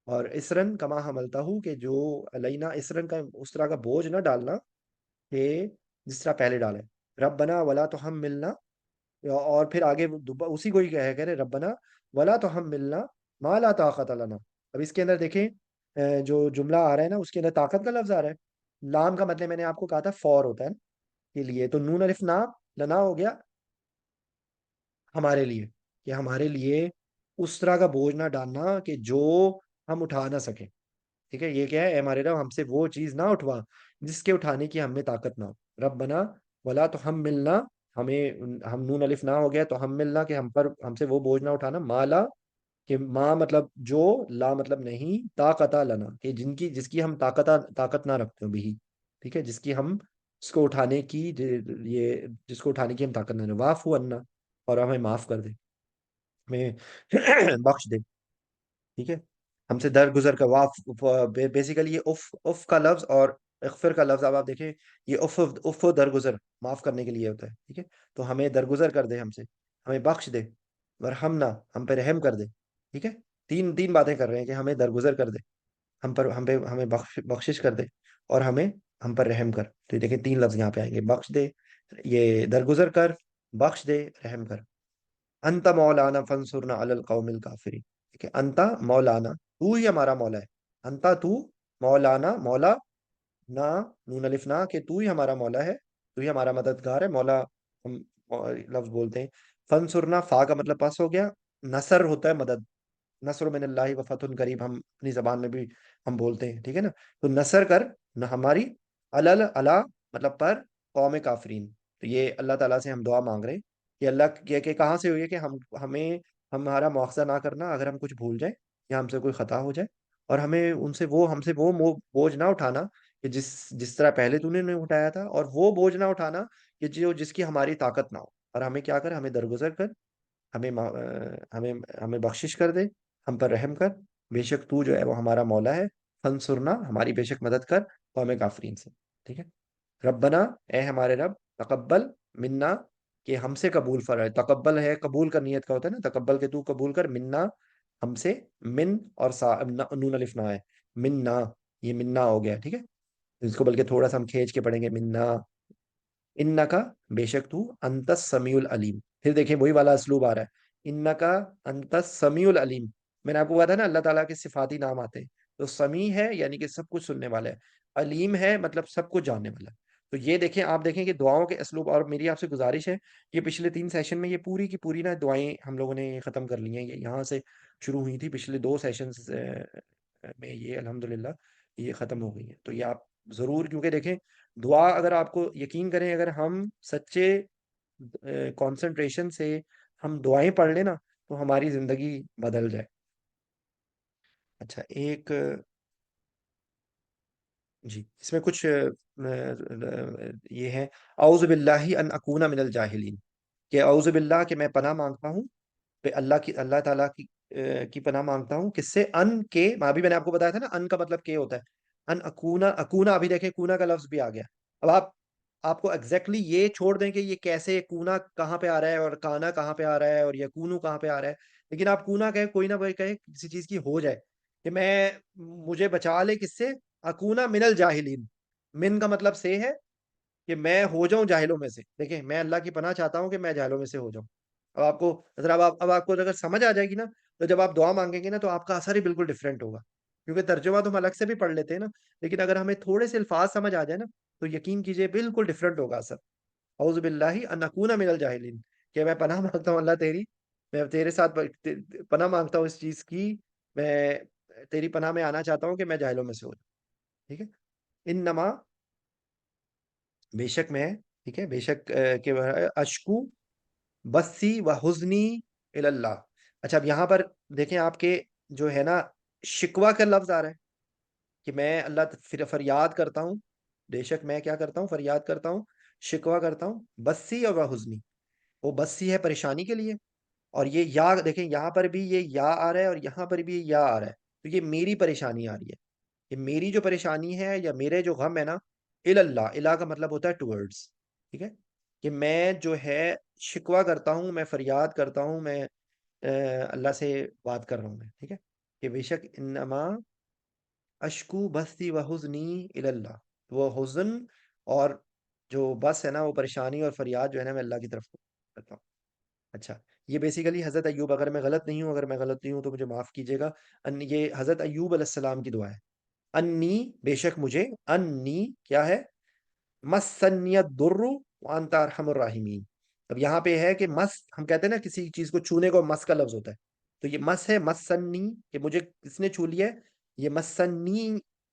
اور اسرن کما حملتا ہوں کہ جو، علینا اسرن کا اس طرح کا بوجھ نہ ڈالنا کہ جس طرح پہلے ڈالے، ربنا ولا تو ہم ملنا، اور پھر آگے اسی کو ہی کہہ رہے، ربنا ولا تو ہم ملنا ما لا طاقت لنا۔ اب اس کے اندر دیکھیں جو جملہ آ رہا ہے نا اس کے اندر طاقت کا لفظ آ رہا ہے، لام کا مطلب میں نے آپ کو کہا تھا فور ہوتا ہے نا کے لیے، تو نون الف نا، لنا ہو گیا ہمارے لیے، کہ ہمارے لیے اس طرح کا بوجھ نہ ڈالنا کہ جو ہم اٹھا نہ سکیں، ٹھیک ہے، یہ کیا ہے، اے ہمارے رب ہم سے وہ چیز نہ اٹھوا جس کے اٹھانے کی ہم میں طاقت نہ ہو، رب بنا ولا تو ہم ملنا، ہمیں، ہم نون الف نہ ہو گیا تو ہم ملنا، کہ ہم پر، ہم سے وہ بوجھ نہ اٹھانا، مالا کہ ماں مطلب جو، لا مطلب نہیں، طاقت لنا کہ جس کی ہم طاقت نہ رکھتے ہو بھی، ٹھیک ہے، جس کی ہم، اس کو اٹھانے کی، یہ جس کو اٹھانے کی ہم طاقت نہ، واف عنا، اور ہمیں معاف کر دے، ہمیں بخش دے، ٹھیک ہے، ہم سے درگزر کا، واف بیسیکلی یہ اف، اف کا لفظ اور اغفر کا لفظ، اب آپ دیکھیں یہ اف و درگزر معاف کرنے کے لیے ہوتا ہے، ٹھیک ہے، تو ہمیں درگزر کر دے ہم سے، ہمیں بخش دے، ورحمنا ہم پہ رحم کر دے، ٹھیک ہے، تین تین باتیں کر رہے ہیں کہ ہمیں درگزر کر دے، ہم پر، ہم پہ، ہمیں بخشش کر دے، اور ہم پر رحم کر، تو یہ دیکھیں تین لفظ یہاں پہ آئیں گے، بخش دے، یہ درگزر کر، بخش دے، رحم کر۔ انت مولانا فانصرنا علی القوم الکافرین، ٹھیک ہے، انت مولانا، تو ہی ہمارا مولا ہے، انتا تو، مولانا مولا، نہ نون الف نہ، کہ تو ہی ہمارا مولا ہے، تو ہی ہمارا مددگار ہے، مولا ہم لفظ بولتے ہیں، فنصرنا، فا کا مطلب پاس ہو گیا، نصر ہوتا ہے مدد، نصر من اللہ و فتح قریب، ہم اپنی زبان میں بھی ہم بولتے ہیں، ٹھیک ہے نا، تو نصر کر نہ ہماری، اللہ مطلب پر، قوم کافرین، تو یہ اللہ تعالیٰ سے ہم دعا مانگ رہے ہیں کہ اللہ، کہ کہاں سے ہوئی ہے کہ ہمیں ہمارا مواخذہ نہ کرنا اگر ہم کچھ بھول جائیں یا ہم سے کوئی خطا ہو جائے، اور ہمیں ہم سے وہ بوجھ نہ اٹھانا کہ جس طرح پہلے تو نے اٹھایا تھا، اور وہ بوجھ نہ اٹھانا کہ جس کی ہماری طاقت نہ ہو، اور ہمیں کیا کر، ہمیں درگزر کر، ہمیں ہمیں بخشش کر دے، ہم پر رحم کر، بے شک تو جو ہے وہ ہمارا مولا ہے، فنصرنا ہماری بے شک مدد کر، قوم کافرین سے، ٹھیک ہے۔ ربنا اے ہمارے رب، تقبل منا، کہ ہم سے قبول فرمائے، تقبل ہے قبول کا نیت کا ہوتا ہے نا، تقبل کے تو قبول کر، منا ہم سے، من اور نون الف نہ ہے، منا، یہ منا ہو گیا، ٹھیک ہے، اس کو بلکہ تھوڑا سا ہم کھینچ کے پڑھیں گے، منا، ان کا بے شک تو، انت السمیع العلیم، پھر دیکھیں وہی والا اسلوب آ رہا ہے، ان کا انت السمیع العلیم، میں نے آپ کو کہا تھا نا اللہ تعالیٰ کے صفاتی نام آتے ہیں، تو سمیع ہے یعنی کہ سب کچھ سننے والا ہے، علیم ہے مطلب سب کچھ جاننے والا ہے، تو یہ دیکھیں، آپ دیکھیں کہ دعاؤں کے اسلوب، اور میری آپ سے گزارش ہے، یہ پچھلے 3 سیشن میں یہ پوری کی پوری نا دعائیں ہم لوگوں نے ختم کر لی ہیں. یہ یہاں سے شروع ہوئی تھی، پچھلے 2 سیشنز میں یہ الحمدللہ یہ ختم ہو گئی ہیں. تو یہ آپ ضرور، کیونکہ دیکھیں دعا، اگر آپ کو یقین کریں، اگر ہم سچے کانسنٹریشن سے ہم دعائیں پڑھ لیں نا، تو ہماری زندگی بدل جائے. اچھا، ایک جی اس میں کچھ یہ ہے: اعوذ باللہ ان اکون من الجاہلین، کہ اعوذ باللہ، کہ میں پناہ مانگتا ہوں پہ اللہ تعالیٰ کی پناہ مانگتا ہوں. کس سے؟ ان کے، ابھی میں نے آپ کو بتایا تھا نا ان کا مطلب کے ہوتا ہے. ان اکونا، اکونا، ابھی دیکھیں کونا کا لفظ بھی آ گیا. اب آپ کو ایگزیکٹلی یہ چھوڑ دیں کہ یہ کیسے، کونا کہاں پہ آ رہا ہے اور کانا کہاں پہ آ رہا ہے اور یکونو کہاں پہ آ رہا ہے، لیکن آپ کونا کہیں، کوئی نہ کوئی کہیں، کسی چیز کی ہو جائے کہ مجھے بچا لے کس سے؟ اکونا من الجاہلین. من کا مطلب سے ہے کہ میں ہو جاؤں جاہلوں میں سے. دیکھیں میں اللہ کی پناہ چاہتا ہوں کہ میں جاہلوں میں سے ہو جاؤں. اب آپ کو اگر اب آپ کو اگر سمجھ آ جائے گی نا، تو جب آپ دعا مانگیں گے نا، تو آپ کا اثر ہی بالکل ڈفرینٹ ہوگا. کیونکہ ترجمہ تو ہم الگ سے بھی پڑھ لیتے ہیں نا، لیکن اگر ہمیں تھوڑے سے الفاظ سمجھ آ جائے نا، تو یقین کیجئے بالکل ڈفرینٹ ہوگا اثر. اعوذ باللہ ان اکون من الجاہلین، کہ میں پناہ مانگتا ہوں اللہ تیری، میں تیرے ساتھ پناہ مانگتا ہوں اس چیز کی، میں تیری پناہ میں آنا چاہتا ہوں کہ میں جاہلوں میں سے ہو جاؤں. ٹھیک ہے. انما، بے شک میں، ٹھیک ہے، بے شک کہ اشکو بسی و حزنی اللہ. اچھا، اب یہاں پر دیکھیں آپ کے جو ہے نا شکوہ کا لفظ آ رہا ہے کہ میں اللہ فریاد کرتا ہوں. بے شک میں کیا کرتا ہوں؟ فریاد کرتا ہوں، شکوہ کرتا ہوں. بسی اور حزنی، وہ بسی ہے پریشانی کے لیے، اور یہ یا دیکھیں یہاں پر بھی یہ یا آ رہا ہے اور یہاں پر بھی یہ یا آ رہا ہے. تو یہ میری پریشانی آ رہی ہے، کہ میری جو پریشانی ہے یا میرے جو غم ہے نا، اللہ، الہ کا مطلب ہوتا ہے ٹورڈز. ٹھیک ہے، کہ میں جو ہے شکوہ کرتا ہوں، میں فریاد کرتا ہوں، میں اللہ سے بات کر رہا ہوں میں. ٹھیک ہے، کہ بے شک انما اشکو بستی و حزنی اللہ، وہ حزن اور جو بس ہے نا، وہ پریشانی اور فریاد جو ہے نا، میں اللہ کی طرف کرتا ہوں. اچھا، یہ بیسیکلی حضرت ایوب، اگر میں غلط نہیں ہوں، تو مجھے معاف کیجیے گا. یہ حضرت ایوب علیہ السلام کی دعا ہے. انی، بے شک مجھے، انی کیا ہے؟ مسنی الضر وانت ارحم الراحمین. اب یہاں پہ ہے کہ مس، ہم کہتے ہیں نا کسی چیز کو چھونے کو مس کا لفظ ہوتا ہے، تو یہ مس ہے، مسنی، کہ مجھے کس نے چھو لیا ہے. یہ مسنی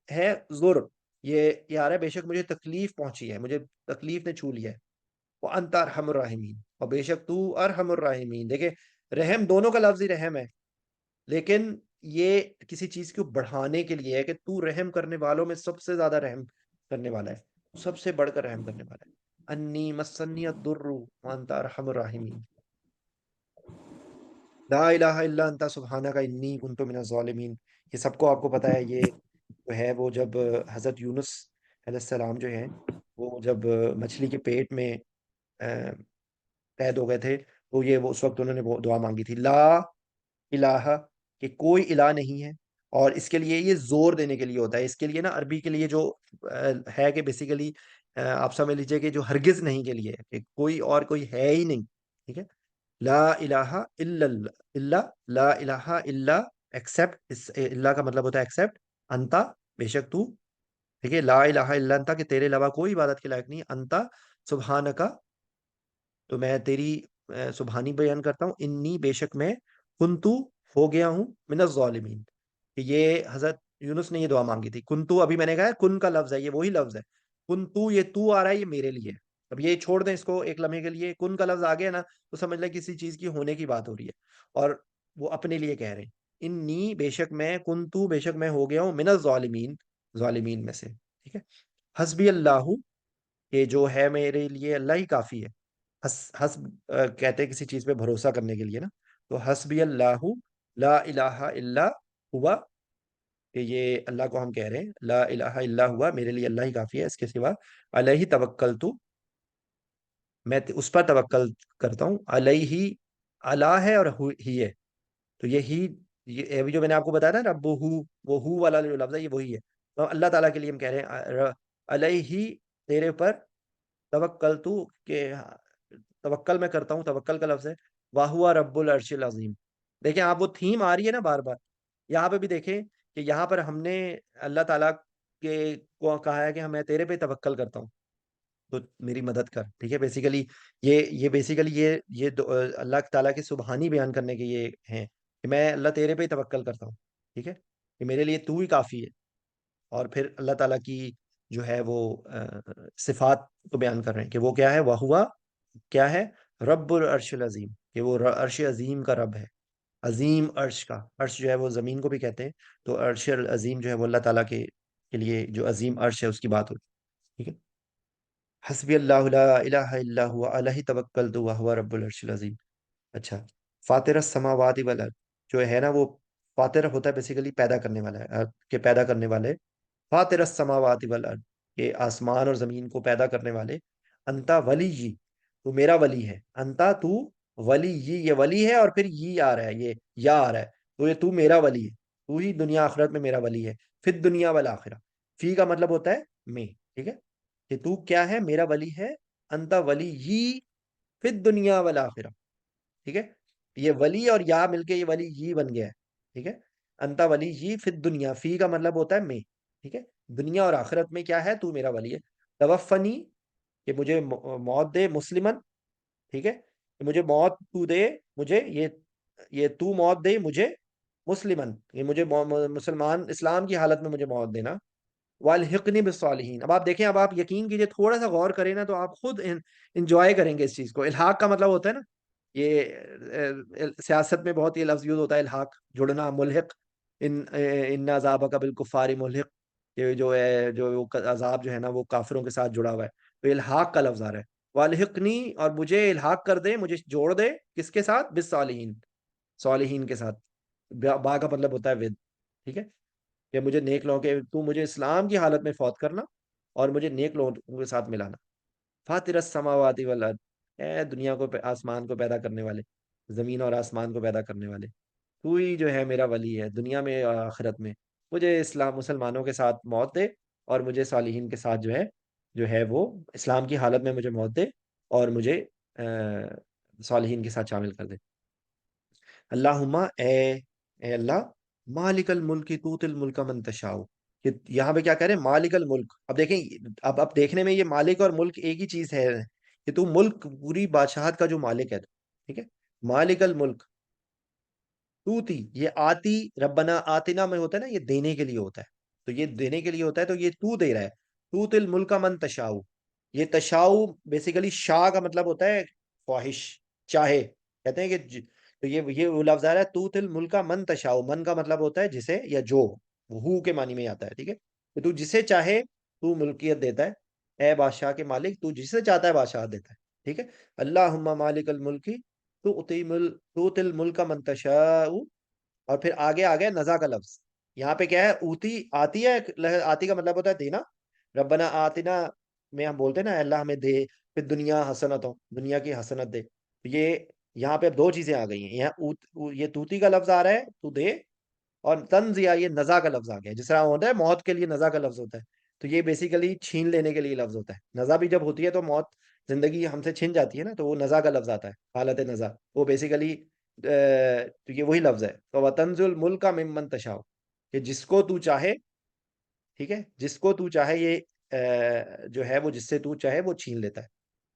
ہے ضر، یہ آ رہا ہے بے شک مجھے تکلیف پہنچی ہے، مجھے تکلیف نے چھو لیا ہے. وانت ارحم الراحمین، اور بے شک تو ارحم الراحمین. دیکھیں رحم دونوں کا لفظ ہی رحم ہے، لیکن یہ کسی چیز کو بڑھانے کے لیے ہے کہ تو رحم کرنے والوں میں سب سے زیادہ رحم کرنے والا ہے، سب سے بڑھ کر رحم کرنے والا ہے. انی مسنی الضر وانت ارحم الراحمین. لا الہ الا انت سبحانک انی کنت من الظالمین. یہ سب کو آپ کو پتا ہے، یہ جو ہے وہ جب حضرت یونس علیہ السلام جو ہیں، وہ جب مچھلی کے پیٹ میں قید ہو گئے تھے، تو یہ وہ اس وقت انہوں نے وہ دعا مانگی تھی، لا الہ، کہ کوئی الہ نہیں ہے. اور اس کے لیے یہ زور دینے کے لیے ہوتا ہے. اس کے لیے نا عربی کے لیے جو ہے کہ بیسیکلی آپ سمجھ لیجئے کہ جو ہرگز نہیں کے لیے ہے، کہ کوئی اور کوئی ہے ہی نہیں. ٹھیک ہے، لا الہ الا اللہ، لا الہ الا، ایکسپٹ، اس اللہ کا مطلب ہوتا ہے ایکسپٹ. انتا، بے شک تو. ٹھیک ہے، لا الہ الا انتا، کہ تیرے علاوہ کوئی عبادت کے لائق نہیں. انتا سبحانکا، تو میں تیری سبحانی بیان کرتا ہوں. انی، بے شک میں، کنتو، ہو گیا ہوں، من الظالمین. کہ یہ حضرت یونس نے یہ دعا مانگی تھی. کنتو، ابھی میں نے کہا ہے کن کا لفظ ہے، یہ وہی لفظ ہے. کنتو، یہ تو آ رہا ہے، یہ میرے لیے. اب یہ چھوڑ دیں اس کو ایک لمحے کے لیے، کن کا لفظ آ گیا نا، تو سمجھ لیں کسی چیز کی ہونے کی بات ہو رہی ہے، اور وہ اپنے لیے کہہ رہے ہیں. انی، بے شک میں، کنتو، بے شک میں ہو گیا ہوں، من الظالمین، ظالمین میں سے. ٹھیک ہے، حسبی اللہ، کہ جو ہے میرے لیے اللہ ہی کافی ہے. حسب کہتے ہیں کسی چیز پہ بھروسہ کرنے کے لیے نا، تو حسبی اللہ لا الہ الا ہوا، کہ یہ اللہ کو ہم کہہ رہے ہیں لا الہ الا ہوا، میرے لیے اللہ ہی کافی ہے، اس کے سوا. علیہ توکلت، میں اس پر توکل کرتا ہوں. علیہ، اللہ ہے اور ہی ہے، تو یہ ابھی جو میں نے آپ کو بتایا تھا رب ہو، وہ ہو والا جو لفظ ہے یہ وہی ہے. تو اللہ تعالیٰ کے لیے ہم کہہ رہے ہیں علیہ، تیرے پر، توکل تو، کہ توکل میں کرتا ہوں، توکل کا لفظ ہے. واہوا رب العرش العظیم. دیکھیں آپ وہ تھیم آ رہی ہے نا بار بار، یہاں پہ بھی دیکھیں کہ یہاں پر ہم نے اللہ تعالیٰ کے کو کہا ہے کہ میں تیرے پہ توکل کرتا ہوں. تو میری مدد کر، ٹھیک ہے. بیسیکلی یہ بیسیکلی اللہ تعالیٰ کے سبحانی بیان کرنے کے یہ ہیں کہ میں اللہ تیرے پہ ہی توکل کرتا ہوں، ٹھیک ہے، کہ میرے لیے تو ہی کافی ہے. اور پھر اللہ تعالیٰ کی جو ہے وہ صفات کو بیان کر رہے ہیں کہ وہ کیا ہے، وہ ہوا کیا ہے، رب العرش العظیم، کہ وہ عرش عظیم کا رب ہے. عظیم عرش کا، عرش جو ہے وہ زمین کو بھی کہتے ہیں، تو عرش العظیم جو ہے وہ اللہ تعالیٰ کے لیے جو عظیم عرش ہے اس کی بات ہوتی ہے، ٹھیک ہے. حسبی اللہ لا الہ الا هو علیہ توکلت وہو رب العرش العظیم. اچھا، فاطر السماوات والارض جو ہے نا وہ فاطر ہوتا ہے بیسیکلی پیدا کرنے والا ہے، کہ پیدا کرنے والے. فاطر السماوات والارض، کہ آسمان اور زمین کو پیدا کرنے والے. انتا ولی، تو میرا ولی ہے. انتا تو ولی، یہ ولی ہے اور پھر یہ آ رہا ہے، یہ یا آ رہا ہے، تو یہ تو میرا ولی ہے، تو ہی دنیا آخرت میں میرا ولی ہے. پھر دنیا والآخرہ، فی کا مطلب ہوتا ہے میں، ٹھیک ہے، کہ تو کیا ہے، میرا ولی ہے. انتا ولی فی دنیا والآخرہ، ٹھیک ہے. یہ ولی اور یا مل کے یہ ولی یہ بن گیا ہے، ٹھیک ہے. انتا ولی فی دنیا، فی کا مطلب ہوتا ہے میں، ٹھیک ہے. دنیا اور آخرت میں کیا ہے، تو میرا ولی ہے. توفنی، کہ مجھے موت دے، مسلمن، ٹھیک ہے، کہ مجھے موت تو دے، مجھے یہ تو موت دے مجھے، مسلمن، یہ مجھے مسلمان اسلام کی حالت میں مجھے موت دینا. والحقنی بالصالحین. اب آپ دیکھیں، اب آپ یقین کیجئے، تھوڑا سا غور کریں نا تو آپ خود انجوائے کریں گے اس چیز کو. الحاق کا مطلب ہوتا ہے نا، یہ سیاست میں بہت یہ لفظ یوز ہوتا ہے، الحاق، جڑنا، ملحق. ان عذاب کا بالکفار ملحق، یہ جو ہے جو عذاب جو ہے نا وہ کافروں کے ساتھ جڑا ہوا ہے. تو الحاق کا لفظ آ رہا ہے. والحقنی، اور مجھے الحاق کر دے، مجھے جوڑ دے کس کے ساتھ، بالصالحین، صالحین کے ساتھ. با کا مطلب ہوتا ہے ود، ٹھیک ہے، کہ مجھے نیک لوگوں کے، تو مجھے اسلام کی حالت میں فوت کرنا اور مجھے نیک لوگوں کے ساتھ ملانا. فاطر السماوات والارض، اے دنیا کو آسمان کو پیدا کرنے والے، زمین اور آسمان کو پیدا کرنے والے، تو ہی جو ہے میرا ولی ہے دنیا میں اور آخرت میں. مجھے اسلام مسلمانوں کے ساتھ موت دے اور مجھے صالحین کے ساتھ جو ہے وہ اسلام کی حالت میں مجھے موت دے اور مجھے صالحین کے ساتھ شامل کر دے. اللہم، اے اللہ، مالک الملک توت الملک من تشاء. کہ یہاں پہ کیا کہہ رہے ہیں، مالک الملک. اب دیکھیں، اب دیکھنے میں یہ مالک اور ملک ایک ہی چیز ہے، کہ تو ملک پوری بادشاہت کا جو مالک ہے، ٹھیک ہے. مالک الملک توتی، یہ آتی ربنا آتنا میں ہوتا ہے نا، یہ دینے کے لیے ہوتا ہے، تو یہ دینے کے لیے ہوتا ہے، تو یہ تو دے رہا ہے. توت الملک من تشاء، یہ تشاؤ بیسیکلی شاہ کا مطلب ہوتا ہے خواہش، چاہے، کہتے ہیں کہ تو یہ وہ لفظ آ رہا ہے توت الملک من تشاء. من کا مطلب ہوتا ہے جسے یا جو، ہو کے معنی میں آتا ہے، ٹھیک ہے، کہ تو جسے چاہے تو ملکیت دیتا ہے. اے بادشاہ کے مالک، تو جسے چاہتا ہے بادشاہ دیتا ہے، ٹھیک ہے. اللہم مالک الملک توت الملک من تشاء. اور پھر آگے آ گیا نزا کا لفظ. یہاں پہ کیا ہے، اوتی آتی ہے، آتی کا مطلب ہوتا ہے دینا. ربنا آتنا میں ہم بولتے ہیں نا، اللہ ہمیں دے، پھر دنیا حسنت ہو، دنیا کی حسنت دے. یہ یہاں پہ اب دو چیزیں آ گئی ہیں. یہاں یہ توتی کا لفظ آ رہا ہے، تو دے، اور تنزیہ یہ نزا کا لفظ آ گیا. جس طرح ہوتا ہے موت کے لیے نزا کا لفظ ہوتا ہے، تو یہ بیسیکلی چھین لینے کے لیے لفظ ہوتا ہے. نزا بھی جب ہوتی ہے تو موت، زندگی ہم سے چھن جاتی ہے نا، تو وہ نزا کا لفظ آتا ہے، حالت نزا. وہ بیسیکلی تو یہ وہی لفظ ہے. تو وَتَنزِلُ الْمُلْكَ مِمَّن تَشَاءُ، کہ جس کو تو چاہے، ٹھیک ہے، جس کو تو چاہے یہ جو ہے وہ جس سے تو چاہے وہ چھین لیتا ہے،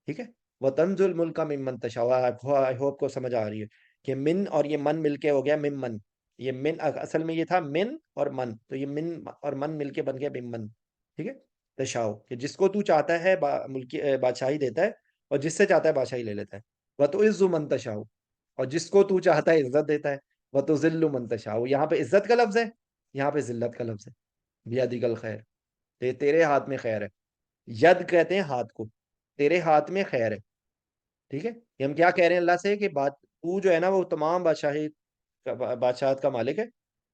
ٹھیک ہے. وَتَنزِلُ الْمُلْكَ مِمَّن تَشَاءُ. آئی ہوپ کو سمجھ آ رہی ہے کہ من اور یہ من مل کے ہو گیا ممن. یہ من اصل میں یہ تھا من اور من، تو یہ من اور من مل کے بن گیا ممن، ٹھیک ہے. تشاؤ، کہ جس کو تو چاہتا ہے ملکی بادشاہی دیتا ہے، اور جس سے چاہتا ہے بادشاہی لے لیتا ہے. وَتُعِزُّ مَن تَشَاءُ، اور جس کو تو چاہتا ہے عزت دیتا ہے. وَتُذِلُّ مَن تَشَاءُ، یہاں پہ عزت کا لفظ ہے، یہاں پہ ذلت کا لفظ ہے. بیدک الخیر، تیرے ہاتھ میں خیر ہے. ید کہتے ہیں ہاتھ کو، تیرے ہاتھ میں خیر ہے، ٹھیک ہے. یہ ہم کیا کہہ رہے ہیں اللہ سے، کہ تو جو ہے نا وہ تمام بادشاہت کا مالک ہے.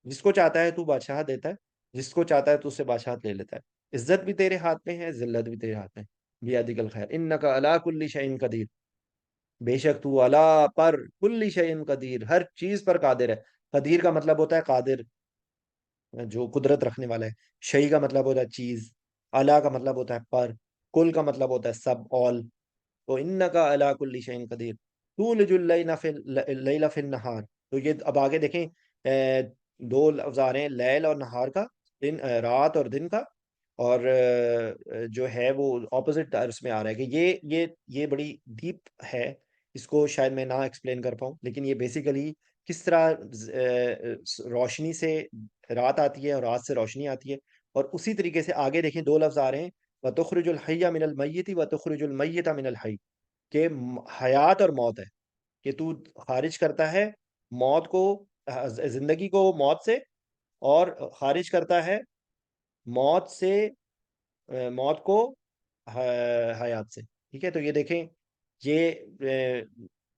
جس کو چاہتا ہے تو بادشاہ دیتا ہے، جس کو چاہتا ہے تو اس سے بادشاہت لے لیتا ہے. عزت بھی تیرے ہاتھ میں ہے، ذلت بھی تیرے ہاتھ میں. بیدک الخیر انک علی کل شیء قدیر، بے شک تو اللہ پر کل شیء قدیر، ہر چیز پر قادر ہے. قدیر کا مطلب ہوتا ہے قادر، جو قدرت رکھنے والا ہے. شیء کا مطلب ہوتا ہے چیز. اعلیٰ کا مطلب ہوتا ہے پر. کل کا مطلب ہوتا ہے سب، آل. تو انکا علی کل شیء قدیر تولج اللیل فی النہار. تو یہ اب آگے دیکھیں، دو لفظ آ رہے ہیں، لیل اور نہار کا، دن، رات اور دن کا. اور جو ہے وہ اپوزٹ ٹرمس میں آ رہا ہے کہ یہ بڑی ڈیپ ہے، اس کو شاید میں نہ ایکسپلین کر پاؤں، لیکن یہ بیسیکلی کس طرح روشنی سے رات آتی ہے اور رات سے روشنی آتی ہے. اور اسی طریقے سے آگے دیکھیں دو لفظ آ رہے ہیں، وَتُخْرِجُ الْحَيَّ مِنَ الْمَيِّتِ وَتُخْرِجُ الْمَيِّتَ مِنَ الْحَيِّ، کہ حیات اور موت ہے، کہ تو خارج کرتا ہے موت کو، زندگی کو موت سے، اور خارج کرتا ہے موت سے موت کو حیات سے. ٹھیک ہے، تو یہ دیکھیں، یہ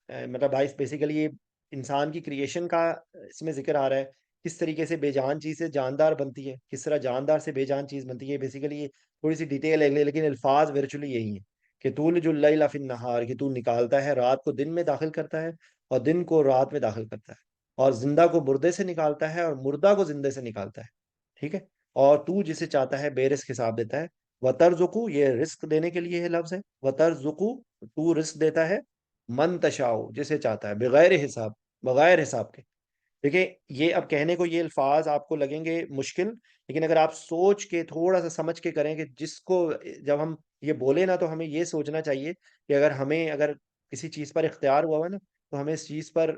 مطلب بھائی بیسیکلی یہ انسان کی کریشن کا اس میں ذکر آ رہا ہے، کس طریقے سے بے جان چیز سے جاندار بنتی ہے، کس طرح جاندار سے بے جان چیز بنتی ہے. بیسیکلی یہ تھوڑی سی ڈیٹیل ہے، لیکن الفاظ ورچولی یہی ہیں کہ تولج اللیل فی النہار، کہ تو نکالتا ہے رات کو دن میں داخل کرتا ہے اور دن کو رات میں داخل کرتا ہے، اور زندہ کو مردے سے نکالتا ہے اور مردہ کو زندے سے نکالتا ہے. ٹھیک ہے، اور تو جسے چاہتا ہے بے رزق حساب دیتا ہے. وَتَرْزُقُ، یہ رزق دینے کے لیے ہے لفظ ہے، وَتَرْزُقُ، تو رزق دیتا ہے من تشاؤ، جسے چاہتا ہے، بغیر حساب، بغیر حساب کے. دیکھیں یہ اب کہنے کو یہ الفاظ آپ کو لگیں گے مشکل، لیکن اگر آپ سوچ کے تھوڑا سا سمجھ کے کریں، کہ جس کو جب ہم یہ بولے نا تو ہمیں یہ سوچنا چاہیے کہ اگر کسی چیز پر اختیار ہوا ہے نا، تو ہمیں اس چیز پر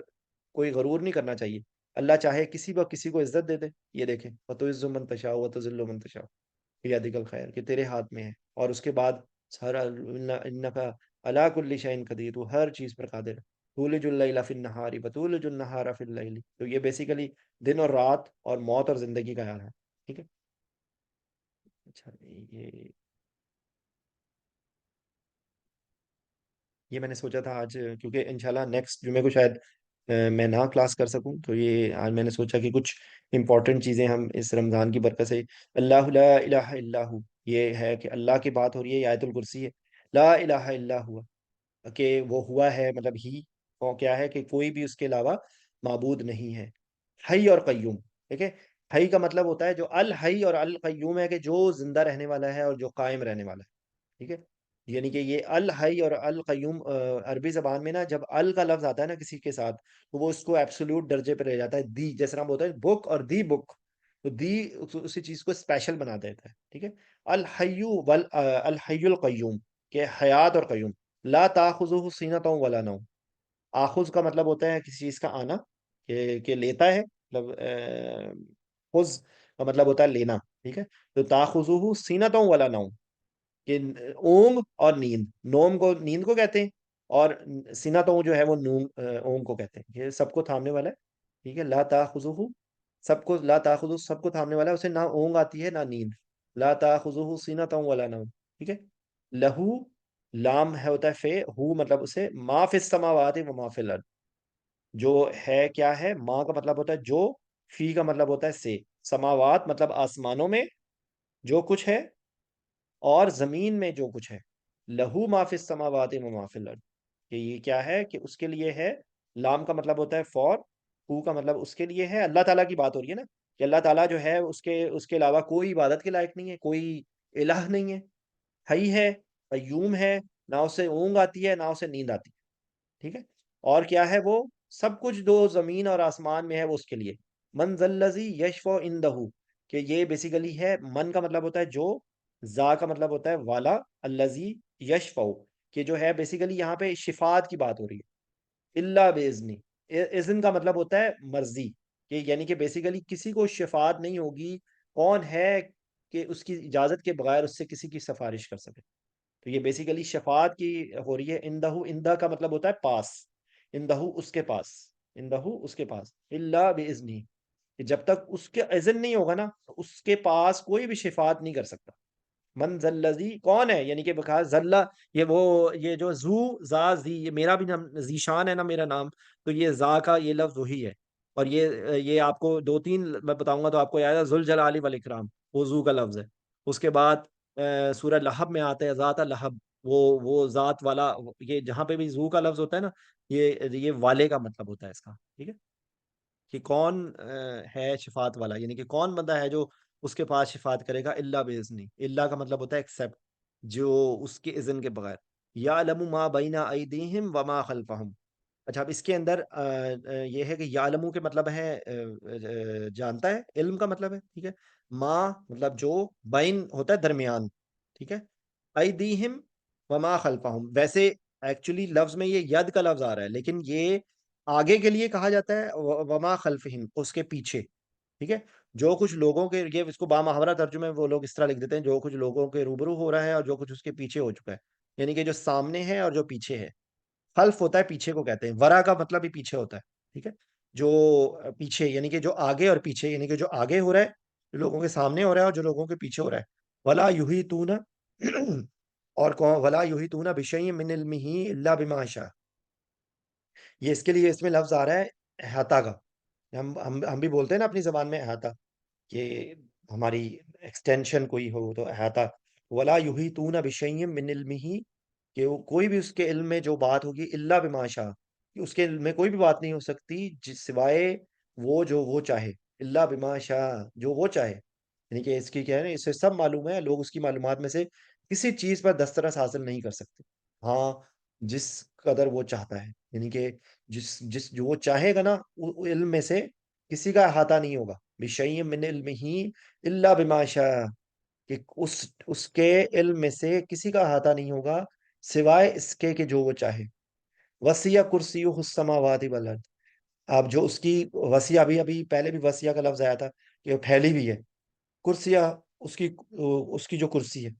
کوئی غرور نہیں کرنا چاہیے. اللہ چاہے کسی کو عزت دے دے. یہ دیکھیں، وَتُعِزُّ مَن تَشَاءُ وَتُذِلُّ مَن تَشَاءُ بِیَدِکَ الْخَیْرُ، کہ تیرے ہاتھ میں ہے، اور اس کے بعد انک علی کل شیء قدیر، تو ہر چیز پر قادر ہے. تولج اللیل فی النہار وتولج النہار فی اللیل، تو یہ بیسیکلی دن اور رات اور موت اور زندگی کا یار ہے. ٹھیک ہے. اچھا، یہ میں نے سوچا تھا آج، کیونکہ انشاءاللہ نیکسٹ جمعے کو شاید میں نہ کلاس کر سکوں، تو یہ آج میں نے سوچا کہ کچھ امپورٹنٹ چیزیں ہم اس رمضان کی برکت سے، اللہ لا الہ الا ہو، یہ ہے کہ اللہ کی بات ہو رہی ہے، یہ آیت الکرسی ہے. لا الہ الا ہوا، کہ وہ ہوا ہے، مطلب ہی وہ کیا ہے کہ کوئی بھی اس کے علاوہ معبود نہیں ہے. حی اور قیوم، ٹھیک ہے. حی کا مطلب ہوتا ہے جو الحی، اور القیوم ہے کہ جو زندہ رہنے والا ہے اور جو قائم رہنے والا ہے. ٹھیک ہے، یعنی کہ یہ الحی اور القیوم، عربی زبان میں نا جب ال کا لفظ آتا ہے نا کسی کے ساتھ، تو وہ اس کو ایبسولوٹ درجے پہ لے جاتا ہے. دی، جیسے ہم بولتے ہیں بک اور دی بک، تو دی اسی چیز کو اسپیشل بنا دیتا ہے. ٹھیک ہے. الحی الحی القیوم، کہ حیات اور قیوم. لا تاخذہ سینۃ ولا نوم، آخذ کا مطلب ہوتا ہے کسی چیز کا آنا، کہ لیتا ہے، مطلب خذ کا مطلب ہوتا ہے لینا. ٹھیک ہے، تو تاخذہ سینۃ ولا نوم، کہ اونگ اور نیند، نوم کو نیند کو کہتے ہیں، اور سینۃ جو ہے وہ اونگ کو کہتے ہیں، یہ سب کو تھامنے والا ہے. ٹھیک ہے، لا تاخذہ، سب کو، لا تاخذہ سب کو تھامنے والا ہے، اسے نہ اونگ آتی ہے نہ نیند. لا تاخذہ سینۃ ولا نوم. ٹھیک ہے. لہو، لام ہے ہوتا ہے فے، ہو مطلب اسے، ما فی السماوات و ما فی الارض، جو ہے کیا ہے، ما کا مطلب ہوتا ہے جو، فی کا مطلب ہوتا ہے سے، سماوات مطلب آسمانوں میں جو کچھ ہے، اور زمین میں جو کچھ ہے. لہو ما فی السماوات و ما فی الارض، کہ یہ کیا ہے کہ اس کے لیے ہے. لام کا مطلب ہوتا ہے فور، ہو کا مطلب اس کے لیے ہے. اللہ تعالیٰ کی بات ہو رہی ہے نا، کہ اللہ تعالیٰ جو ہے اس کے علاوہ کوئی عبادت کے لائق نہیں ہے، کوئی الہ نہیں ہے. حی ہے، قیوم ہے، نہ اسے اونگ آتی ہے نہ اسے نیند آتی ہے. ٹھیک ہے، اور کیا ہے وہ، سب کچھ جو زمین اور آسمان میں ہے وہ اس کے لیے. من ذا الذی یشفع عندہ، کہ یہ بیسیکلی ہے، من کا مطلب ہوتا ہے جو، ذا کا مطلب ہوتا ہے والا، الذی یشفع، کہ جو ہے بیسیکلی یہاں پہ شفاعت کی بات ہو رہی ہے. اللہ باذنی، اذن کا مطلب ہوتا ہے مرضی، کہ یعنی کہ بیسیکلی کسی کو شفاعت نہیں ہوگی، کون ہے کہ اس کی اجازت کے بغیر اس سے کسی کی سفارش کر سکے. تو یہ بیسیکلی شفاعت کی ہو رہی ہے. اندہ، اندہ کا مطلب ہوتا ہے پاس، اندہ اس کے پاس، اندہ اس کے پاس. اللہ باذنی، کہ جب تک اس کے اذن نہیں ہوگا نا، تو اس کے پاس کوئی بھی شفاعت نہیں کر سکتا. من ذلذی، کون ہے، یعنی کہ بخار ذلہ، یہ جو زو، زا زی، یہ میرا بھی نام ذیشان ہے نا میرا نام، تو یہ زا کا یہ لفظ وہی ہے. اور یہ آپ کو دو تین میں بتاؤں گا تو آپ کو یاد ہے، ذوالجلال والاکرام، وہ زو کا لفظ ہے. اس کے بعد سورہ لہب میں آتا ہے ذات لہب، وہ ذات والا، یہ جہاں پہ بھی زو کا لفظ ہوتا ہے نا، یہ والے کا مطلب ہوتا ہے اس کا. ٹھیک ہے، کہ کون ہے شفاعت والا، یعنی کہ کون بندہ ہے جو اس کے پاس شفاعت کرے گا. اللہ باذنی، اللہ کا مطلب ہوتا ہے ایکسپٹ، جو اس کے اذن کے بغیر. یعلم ما بین ایدیہم وما خلفہم، اچھا اب اس کے اندر یہ ہے کہ یعلمو کے مطلب ہے جانتا ہے، علم کا مطلب ہے، ٹھیک ہے، ما مطلب جو، بین ہوتا ہے درمیان، ٹھیک ہے، ایدیہم وما خلفہم، ویسے ایکچولی لفظ میں یہ ید کا لفظ آ رہا ہے، لیکن یہ آگے کے لیے کہا جاتا ہے وما خلفہم، اس کے پیچھے، ٹھیک ہے، جو کچھ لوگوں کے، یہ اس کو بامحاورہ ترجمے میں وہ لوگ اس طرح لکھ دیتے ہیں، جو کچھ لوگوں کے روبرو ہو رہا ہے اور جو کچھ اس کے پیچھے ہو چکا ہے، یعنی کہ جو سامنے ہے اور جو پیچھے ہے، خلف ہوتا ہے پیچھے کو کہتے ہیں، ورا کا مطلب بھی پیچھے ہوتا ہے، ٹھیک ہے، جو پیچھے یعنی کہ جو آگے اور پیچھے، یعنی کہ جو آگے ہو رہا ہے، جو لوگوں کے سامنے ہو رہا ہے اور جو لوگوں کے پیچھے ہو رہا ہے، ولا یحیطون اور کون، ولا یحیطون بشیء من علمہ الا بما شاء، یہ اس کے لیے اس میں لفظ آ رہا ہے احاطہ کا، ہم بھی بولتے ہیں نا اپنی زبان میں احاطہ، کہ ہماری ایکسٹینشن کوئی ہو تو احاطہ، ولا یحیطون بشیء من علمہ، کہ وہ کوئی بھی اس کے علم میں جو بات ہوگی الا بما شاء، کہ اس کے علم میں کوئی بھی بات نہیں ہو سکتی جس سوائے وہ جو وہ چاہے، الا بما شاء، جو وہ چاہے، یعنی کہ اس کی کیا ہے نا، اس سے سب معلوم ہے، لوگ اس کی معلومات میں سے کسی چیز پر دسترس حاصل نہیں کر سکتے، ہاں جس قدر وہ چاہتا ہے، یعنی کہ جس جو وہ چاہے گا نا، علم میں سے کسی کا احاطہ نہیں ہوگا، بشیء من علمہ الا بما شاء، کہ اس کے علم میں سے کسی کا احاطہ نہیں ہوگا سوائے اس کے کہ جو وہ چاہے، وسیع کرسیہ السماوات والارض، اب جو اس کی وسیع، ابھی ابھی پہلے بھی وسیع کا لفظ آیا تھا کہ وہ پھیلی بھی ہے، کرسیہ اس کی جو کرسی ہے،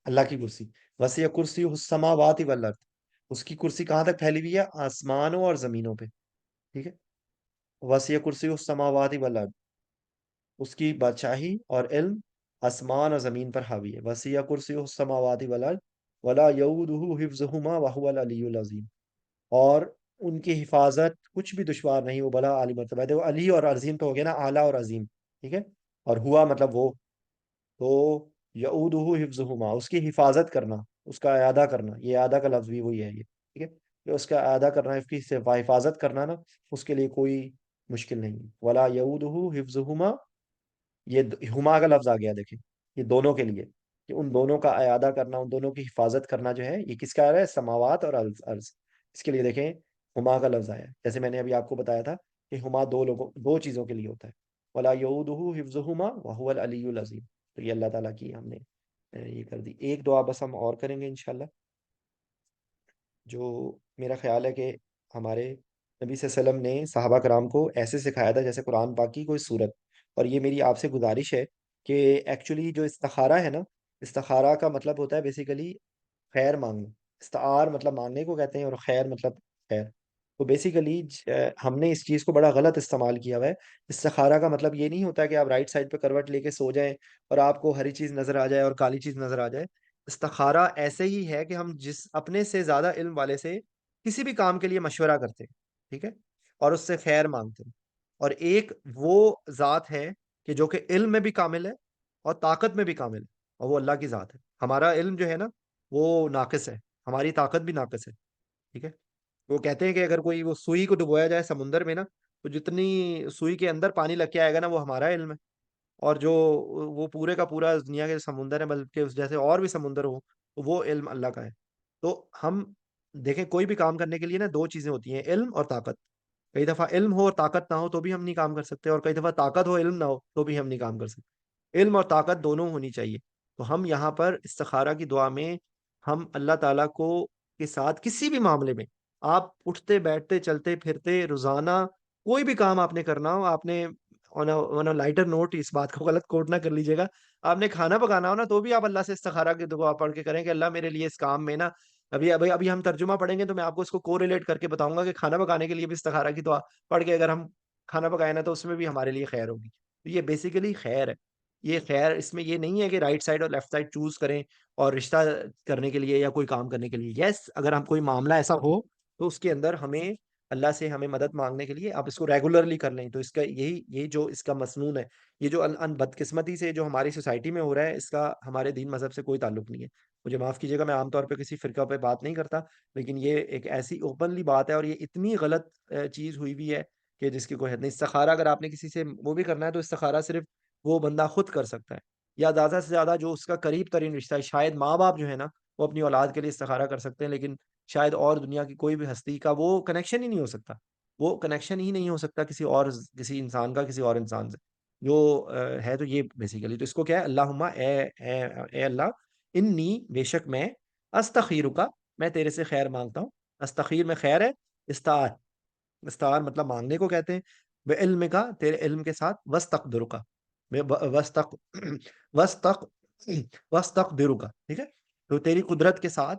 اللہ کی کرسی، وسیع کرسی السماوات والارض، اس کی کرسی کہاں تک پھیلی ہوئی ہے، آسمانوں اور زمینوں پہ، ٹھیک ہے، وسیع کرسی السماوات والارض، اس کی بادشاہی اور علم آسمان اور زمین پر حاوی ہے، وسیع کرسی السماوات والارض ولا یؤودہ حفظہما وہو العلی العظیم، اور ان کی حفاظت کچھ بھی دشوار نہیں، وہ بڑا عالی مرتبہ ہے، دیکھو علی اور عظیم تو ہو گیا نا، اعلیٰ اور عظیم، ٹھیک ہے، اور ہوا مطلب وہ، تو یعودہ حفظہما، اس کی حفاظت کرنا، اس کا اعادہ کرنا، یہ اعادہ کا لفظ بھی وہی ہے یہ، ٹھیک ہے، کہ اس کا اعادہ کرنا، اس کی حفاظت کرنا نا، اس کے لیے کوئی مشکل نہیں، ولا یعودہ حفظہما، یہ ہما کا لفظ آ گیا، دیکھیں یہ دونوں کے لیے، کہ ان دونوں کا اعادہ کرنا، ان دونوں کی حفاظت کرنا جو ہے، یہ کس کا آ رہا ہے، سماوات اور ارض، اس کے لیے دیکھیں ہما کا لفظ آیا ہے، جیسے میں نے ابھی آپ کو بتایا تھا کہ ہما دو چیزوں کے لیے ہوتا ہے، ولا یعودہ حفظہما وهو العلی العظیم، تو یہ اللہ تعالیٰ کی ہم نے یہ کر دی، ایک دعا بس ہم اور کریں گے انشاءاللہ، جو میرا خیال ہے کہ ہمارے نبی صلی اللہ علیہ وسلم نے صحابہ کرام کو ایسے سکھایا تھا جیسے قرآن پاک کی کوئی صورت، اور یہ میری آپ سے گزارش ہے کہ ایکچولی جو استخارہ ہے نا، استخارہ کا مطلب ہوتا ہے بیسیکلی خیر مانگنا، استعار مطلب مانگنے کو کہتے ہیں، اور خیر مطلب خیر، تو بیسیکلی ہم نے اس چیز کو بڑا غلط استعمال کیا ہوا ہے، استخارہ کا مطلب یہ نہیں ہوتا کہ آپ رائٹ سائڈ پہ کروٹ لے کے سو جائیں اور آپ کو ہری چیز نظر آ جائے اور کالی چیز نظر آ جائے، استخارہ ایسے ہی ہے کہ ہم جس اپنے سے زیادہ علم والے سے کسی بھی کام کے لیے مشورہ کرتے ہیں، ٹھیک ہے، اور اس سے خیر مانگتے ہیں، اور ایک وہ ذات ہے کہ جو کہ علم میں بھی کامل ہے اور طاقت میں بھی کامل ہے، اور وہ اللہ کی ذات ہے، ہمارا علم جو ہے نا وہ ناقص ہے، ہماری طاقت بھی ناقص ہے، ٹھیک ہے، وہ کہتے ہیں کہ اگر کوئی وہ سوئی کو ڈبویا جائے سمندر میں نا، تو جتنی سوئی کے اندر پانی لگ کے آئے گا نا، وہ ہمارا علم ہے، اور جو وہ پورے کا پورا دنیا کے سمندر ہے، بلکہ اس جیسے اور بھی سمندر ہو، تو وہ علم اللہ کا ہے، تو ہم دیکھیں کوئی بھی کام کرنے کے لیے نا دو چیزیں ہوتی ہیں، علم اور طاقت، کئی دفعہ علم ہو اور طاقت نہ ہو تو بھی ہم نہیں کام کر سکتے، اور کئی دفعہ طاقت ہو علم نہ ہو تو بھی ہم نہیں کام کر سکتے، علم اور طاقت دونوں ہونی چاہیے، تو ہم یہاں پر استخارہ کی دعا میں ہم اللہ تعالیٰ کو کے ساتھ کسی بھی معاملے میں، آپ اٹھتے بیٹھتے چلتے پھرتے روزانہ کوئی بھی کام آپ نے کرنا ہو، آپ نے آن لائٹر نوٹ، اس بات کو غلط کوٹ نہ کر لیجیے گا، آپ نے کھانا پکانا ہو نا تو بھی آپ اللہ سے استخارہ کی دعا پڑھ کے کریں کہ اللہ میرے لیے اس کام میں نا، ابھی ہم ترجمہ پڑھیں گے تو میں آپ کو اس کو کو ریلیٹ کر کے بتاؤں گا کہ کھانا پکانے کے لیے بھی استخارہ کی دعا پڑھ کے اگر ہم کھانا پکائے نا تو اس میں بھی ہمارے لیے خیر ہوگی، تو یہ بیسیکلی خیر ہے، یہ خیر اس میں یہ نہیں ہے کہ رائٹ سائڈ اور لیفٹ سائڈ چوز کریں اور رشتہ کرنے کے لیے یا کوئی کام کرنے کے لیے، یس اگر ہم کوئی معاملہ ایسا ہو تو اس کے اندر ہمیں اللہ سے ہمیں مدد مانگنے کے لیے آپ اس کو ریگولرلی کر لیں، تو اس کا یہی جو اس کا مسنون ہے، یہ جو بدقسمتی سے جو ہماری سوسائٹی میں ہو رہا ہے، اس کا ہمارے دین مذہب سے کوئی تعلق نہیں ہے، مجھے معاف کیجیے گا، میں عام طور پہ کسی فرقہ پہ بات نہیں کرتا، لیکن یہ ایک ایسی اوپنلی بات ہے، اور یہ اتنی غلط چیز ہوئی بھی ہے کہ جس کی کوئی حد نہیں، استخارہ اگر آپ نے کسی سے وہ بھی کرنا ہے تو استخارہ صرف وہ بندہ خود کر سکتا ہے، یا زیادہ سے زیادہ جو اس کا قریب ترین رشتہ ہے، شاید ماں باپ جو ہے نا وہ اپنی اولاد کے لیے استخارہ کر سکتے ہیں، لیکن شاید اور دنیا کی کوئی بھی ہستی کا وہ کنیکشن ہی نہیں ہو سکتا، وہ کنیکشن ہی نہیں ہو سکتا کسی انسان کا کسی اور انسان سے جو ہے تو یہ بیسیکلی تو اس کو کیا ہے اللہم اے اللہ انی بے شک میں استخیر کا میں تیرے سے خیر مانگتا ہوں، استخیر میں خیر ہے، استعار استعار مطلب مانگنے کو کہتے ہیں، بے علم کا تیرے علم کے ساتھ، وسطر کا وسطق وسطق وسطر کا ٹھیک ہے، تو تیری قدرت کے ساتھ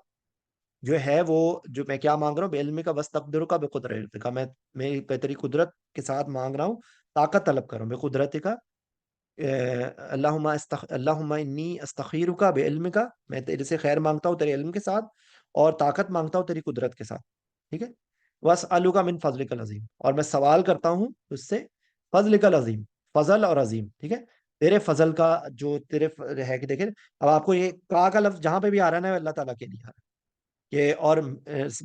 جو ہے وہ جو میں کیا مانگ رہا ہوں، بے علم کا وسطر کا بے قدرت کا میں تیری قدرت کے ساتھ مانگ رہا ہوں، طاقت طلب کر رہا ہوں بے قدرت کا، اللہم انی استخیرک بعلمک میں تیرے سے خیر مانگتا ہوں تیرے علم کے ساتھ، اور طاقت مانگتا ہوں تیری قدرت کے ساتھ، ٹھیک ہے، واسألک من فضلک العظیم اور میں سوال کرتا ہوں اس سے فضلک العظیم، فضل اور عظیم، ٹھیک ہے، تیرے فضل کا جو تیرے ہے کہ دیکھیں اب آپ کو یہ کا لفظ جہاں پہ بھی آ رہا ہے نا اللہ تعالیٰ کے لیے آ رہا ہے یہ، اور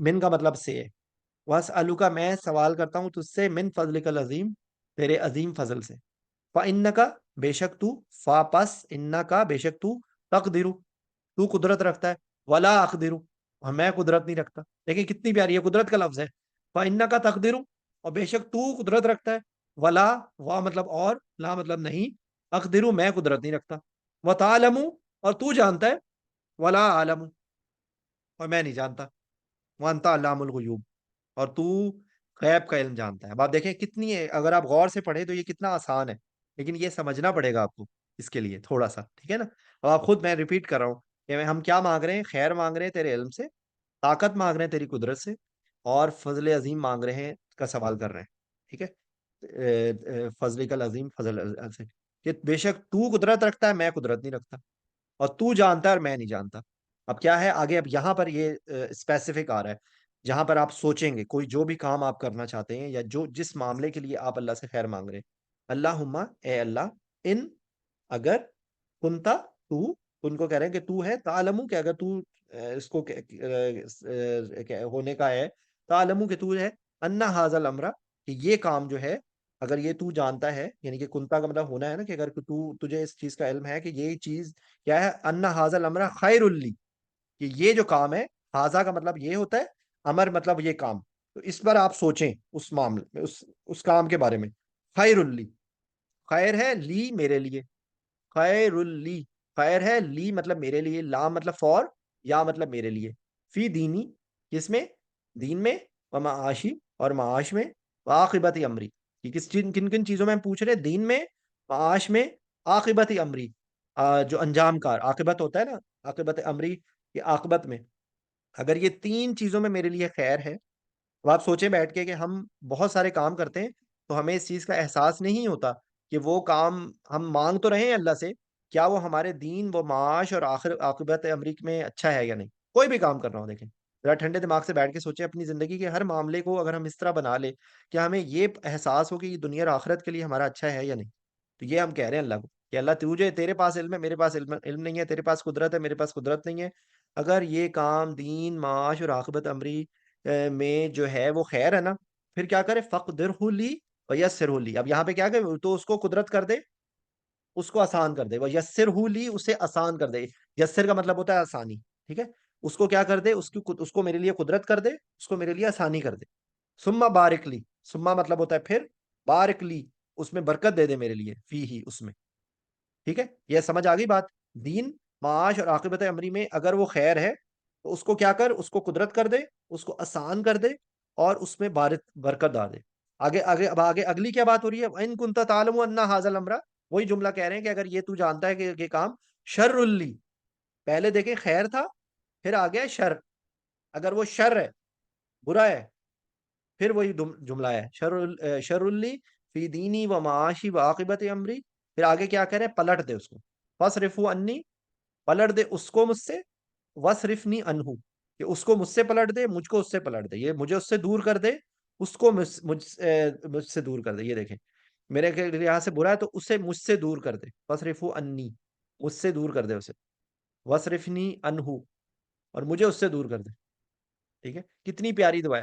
من کا مطلب سے ہے، واسألک میں سوال کرتا ہوں تجھ سے من فضلک العظیم تیرے عظیم فضل سے، فَإِنَّكَ بے شک تو، فا پس انکا بے شک تو، تقدر تو قدرت رکھتا ہے، ولا اقدر اور میں قدرت نہیں رکھتا، دیکھیں کتنی پیاری ہے قدرت کا لفظ ہے، فَإِنَّكَ تقدر اور بے شک تو قدرت رکھتا ہے، ولا وا مطلب اور، لا مطلب نہیں، اقدر میں قدرت نہیں رکھتا، وتعلم اور تو جانتا ہے، ولا عالم اور میں نہیں جانتا، وانت علام الغیوب اور تو غیب کا علم جانتا ہے۔ اب آپ دیکھیں کتنی ہے، اگر آپ غور سے پڑھیں تو یہ کتنا آسان ہے، لیکن یہ سمجھنا پڑے گا آپ کو اس کے لیے تھوڑا سا، ٹھیک ہے نا، اب آپ خود میں ریپیٹ کر رہا ہوں کہ ہم کیا مانگ رہے ہیں، خیر مانگ رہے ہیں تیرے علم سے، طاقت مانگ رہے ہیں تیری قدرت سے، اور فضل عظیم مانگ رہے ہیں کا سوال کر رہے ہیں، ٹھیک ہے، فضل کا عظیم فضل سے کہ بے شک تو قدرت رکھتا ہے میں قدرت نہیں رکھتا، اور تو جانتا ہے اور میں نہیں جانتا۔ اب کیا ہے آگے، اب یہاں پر یہ اسپیسیفک آ رہا ہے جہاں پر آپ سوچیں گے کوئی جو بھی کام آپ کرنا چاہتے ہیں یا جو جس معاملے کے لیے آپ اللہ سے خیر مانگ رہے ہیں، اللہم اے اللہ ان اگر کنتا تو، ان کو کہہ رہے ہیں کہ تو ہے، تعلمو کہ اگر تو اس کو ہونے کا ہے، تعلمو کہ تو ہے، ان ھذا الامر کہ یہ کام جو ہے اگر یہ تو جانتا ہے، یعنی کہ کنتا کا مطلب ہونا ہے نا کہ اگر تو تجھے اس چیز کا علم ہے کہ یہ چیز کیا ہے، ان ھذا الامر خیر لی کہ یہ جو کام ہے، ھذا کا مطلب یہ ہوتا ہے، امر مطلب یہ کام، تو اس پر آپ سوچیں اس معاملے میں اس کام کے بارے میں، خیر لی خیر ہے لی میرے لیے، خیر لی خیر ہے لی مطلب میرے لیے، لام مطلب فور، یا مطلب میرے لیے، فی دینی کس میں، دین میں، و معاشی اور معاش میں، عاقبت امری کہ کن کن چیزوں میں ہم پوچھ رہے ہیں، دین میں، معاش میں، عاقبت امری جو انجام کار عاقبت ہوتا ہے نا، عاقبت امری یہ عاقبت میں، اگر یہ تین چیزوں میں میرے لیے خیر ہے، اب آپ سوچیں بیٹھ کے کہ ہم بہت سارے کام کرتے ہیں تو ہمیں اس چیز کا احساس نہیں ہوتا کہ وہ کام ہم مانگ تو رہے ہیں اللہ سے، کیا وہ ہمارے دین و معاش اور آخر عاقبت امریک میں اچھا ہے یا نہیں، کوئی بھی کام کر رہا ہوں دیکھیں ذرا ٹھنڈے دماغ سے بیٹھ کے سوچیں اپنی زندگی کے ہر معاملے کو اگر ہم اس طرح بنا لے کہ ہمیں یہ احساس ہو کہ یہ دنیا اور آخرت کے لیے ہمارا اچھا ہے یا نہیں، تو یہ ہم کہہ رہے ہیں اللہ کو کہ اللہ تجھے تیرے پاس علم ہے میرے پاس علم نہیں ہے، تیرے پاس قدرت ہے میرے پاس قدرت نہیں ہے، اگر یہ کام دین معاش اور عاقبت امری میں جو ہے وہ خیر ہے نا، پھر کیا کرے، فقدرہ لی ویسرہ لی، اب یہاں پہ کیا کہ تو اس کو قدرت کر دے، اس کو آسان کر دے، ویسرہ لی اسے آسان کر دے، یسر کا مطلب ہوتا ہے آسانی، ٹھیک ہے، اس کو کیا کر دے، اس کو میرے لیے قدرت کر دے، اس کو میرے لیے آسانی کر دے، ثم بارک لی، ثم مطلب ہوتا ہے پھر، بارک لی اس میں برکت دے دے میرے لیے، فی ہی اس میں، ٹھیک ہے، یہ سمجھ آ گئی بات، دین معاش اور عاقبت امری میں اگر وہ خیر ہے تو اس کو کیا کر، اس کو قدرت کر دے، اس کو آسان کر دے، اور اس میں برکت ڈال دے، آگے اگلی کیا بات ہو رہی ہے، ان کنت تعلم ان ھذا الامر، وہی جملہ کہہ رہے ہیں کہ اگر یہ تو جانتا ہے کہ یہ کام شر لی، پہلے دیکھیں خیر تھا پھر آ گیا شر، اگر وہ شر ہے برا ہے پھر وہی جملہ ہے شر لی فی دینی و معاشی و عاقبت امری، پھر آگے کیا کہہ رہے ہیں، پلٹ دے اس کو، فصرفو انی پلٹ دے اس کو مجھ سے، وصرفنی انہو کہ اس کو مجھ سے پلٹ دے، مجھ کو اس سے پلٹ دے، یہ مجھے اس سے دور کر دے، اس کو مجھ سے دور کر دے، یہ دیکھیں میرے یہاں سے برا ہے تو اسے مجھ سے دور کر دے، فصرفو انی مجھ سے دور کر دے اسے، وصرفنی انہو اور مجھے اس سے دور کر دے، ٹھیک ہے، کتنی پیاری دعا ہے،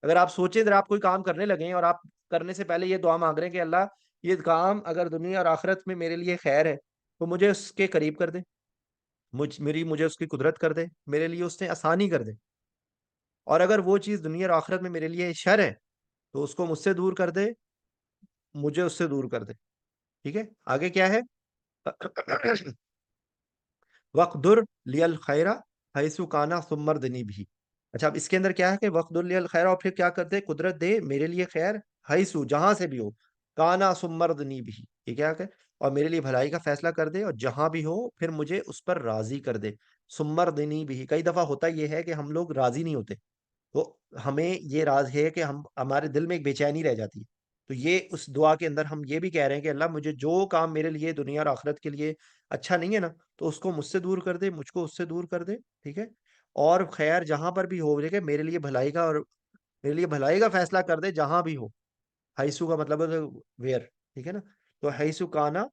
اگر آپ سوچیں اگر آپ کوئی کام کرنے لگے ہیں اور آپ کرنے سے پہلے یہ دعا مانگ رہے ہیں کہ اللہ یہ کام اگر دنیا اور آخرت میں میرے لیے خیر ہے تو مجھے اس کے قریب کر دے، مجھے اس کی قدرت کر دے، میرے لیے اس نے آسانی کر دے، اور اگر وہ چیز دنیا اور آخرت میں میرے لیے شر ہے تو اس کو مجھ سے دور کر دے، مجھے اس سے دور کر دے. ٹھیک ہے، آگے کیا ہے؟ وقدر لی الخیر حیث کانا ثم اردنی بھی. اچھا، اب اس کے اندر کیا ہے کہ وقدر لی الخیر، اور پھر کیا کرتے، قدرت دے میرے لیے خیر، حیث جہاں سے بھی ہو، کانا ثم اردنی بھی، یہ کیا کہ اور میرے لیے بھلائی کا فیصلہ کر دے، اور جہاں بھی ہو پھر مجھے اس پر راضی کر دے. ثم اردنی بھی، کئی دفعہ ہوتا یہ ہے کہ ہم لوگ راضی نہیں ہوتے، تو ہمیں یہ راز ہے کہ ہمارے دل میں ایک بے چینی رہ جاتی ہے. تو یہ اس دعا کے اندر ہم یہ بھی کہہ رہے ہیں کہ اللہ مجھے جو کام میرے لیے دنیا اور آخرت کے لیے اچھا نہیں ہے نا، تو اس کو مجھ سے دور کر دے، مجھ کو اس سے دور کر دے. ٹھیک ہے، اور خیر جہاں پر بھی ہو کہ میرے لیے بھلائی کا، اور میرے لیے بھلائی کا فیصلہ کر دے جہاں بھی ہو. حیثو کا مطلب ہے ویئر. ٹھیک ہے نا، تو حیثو کانا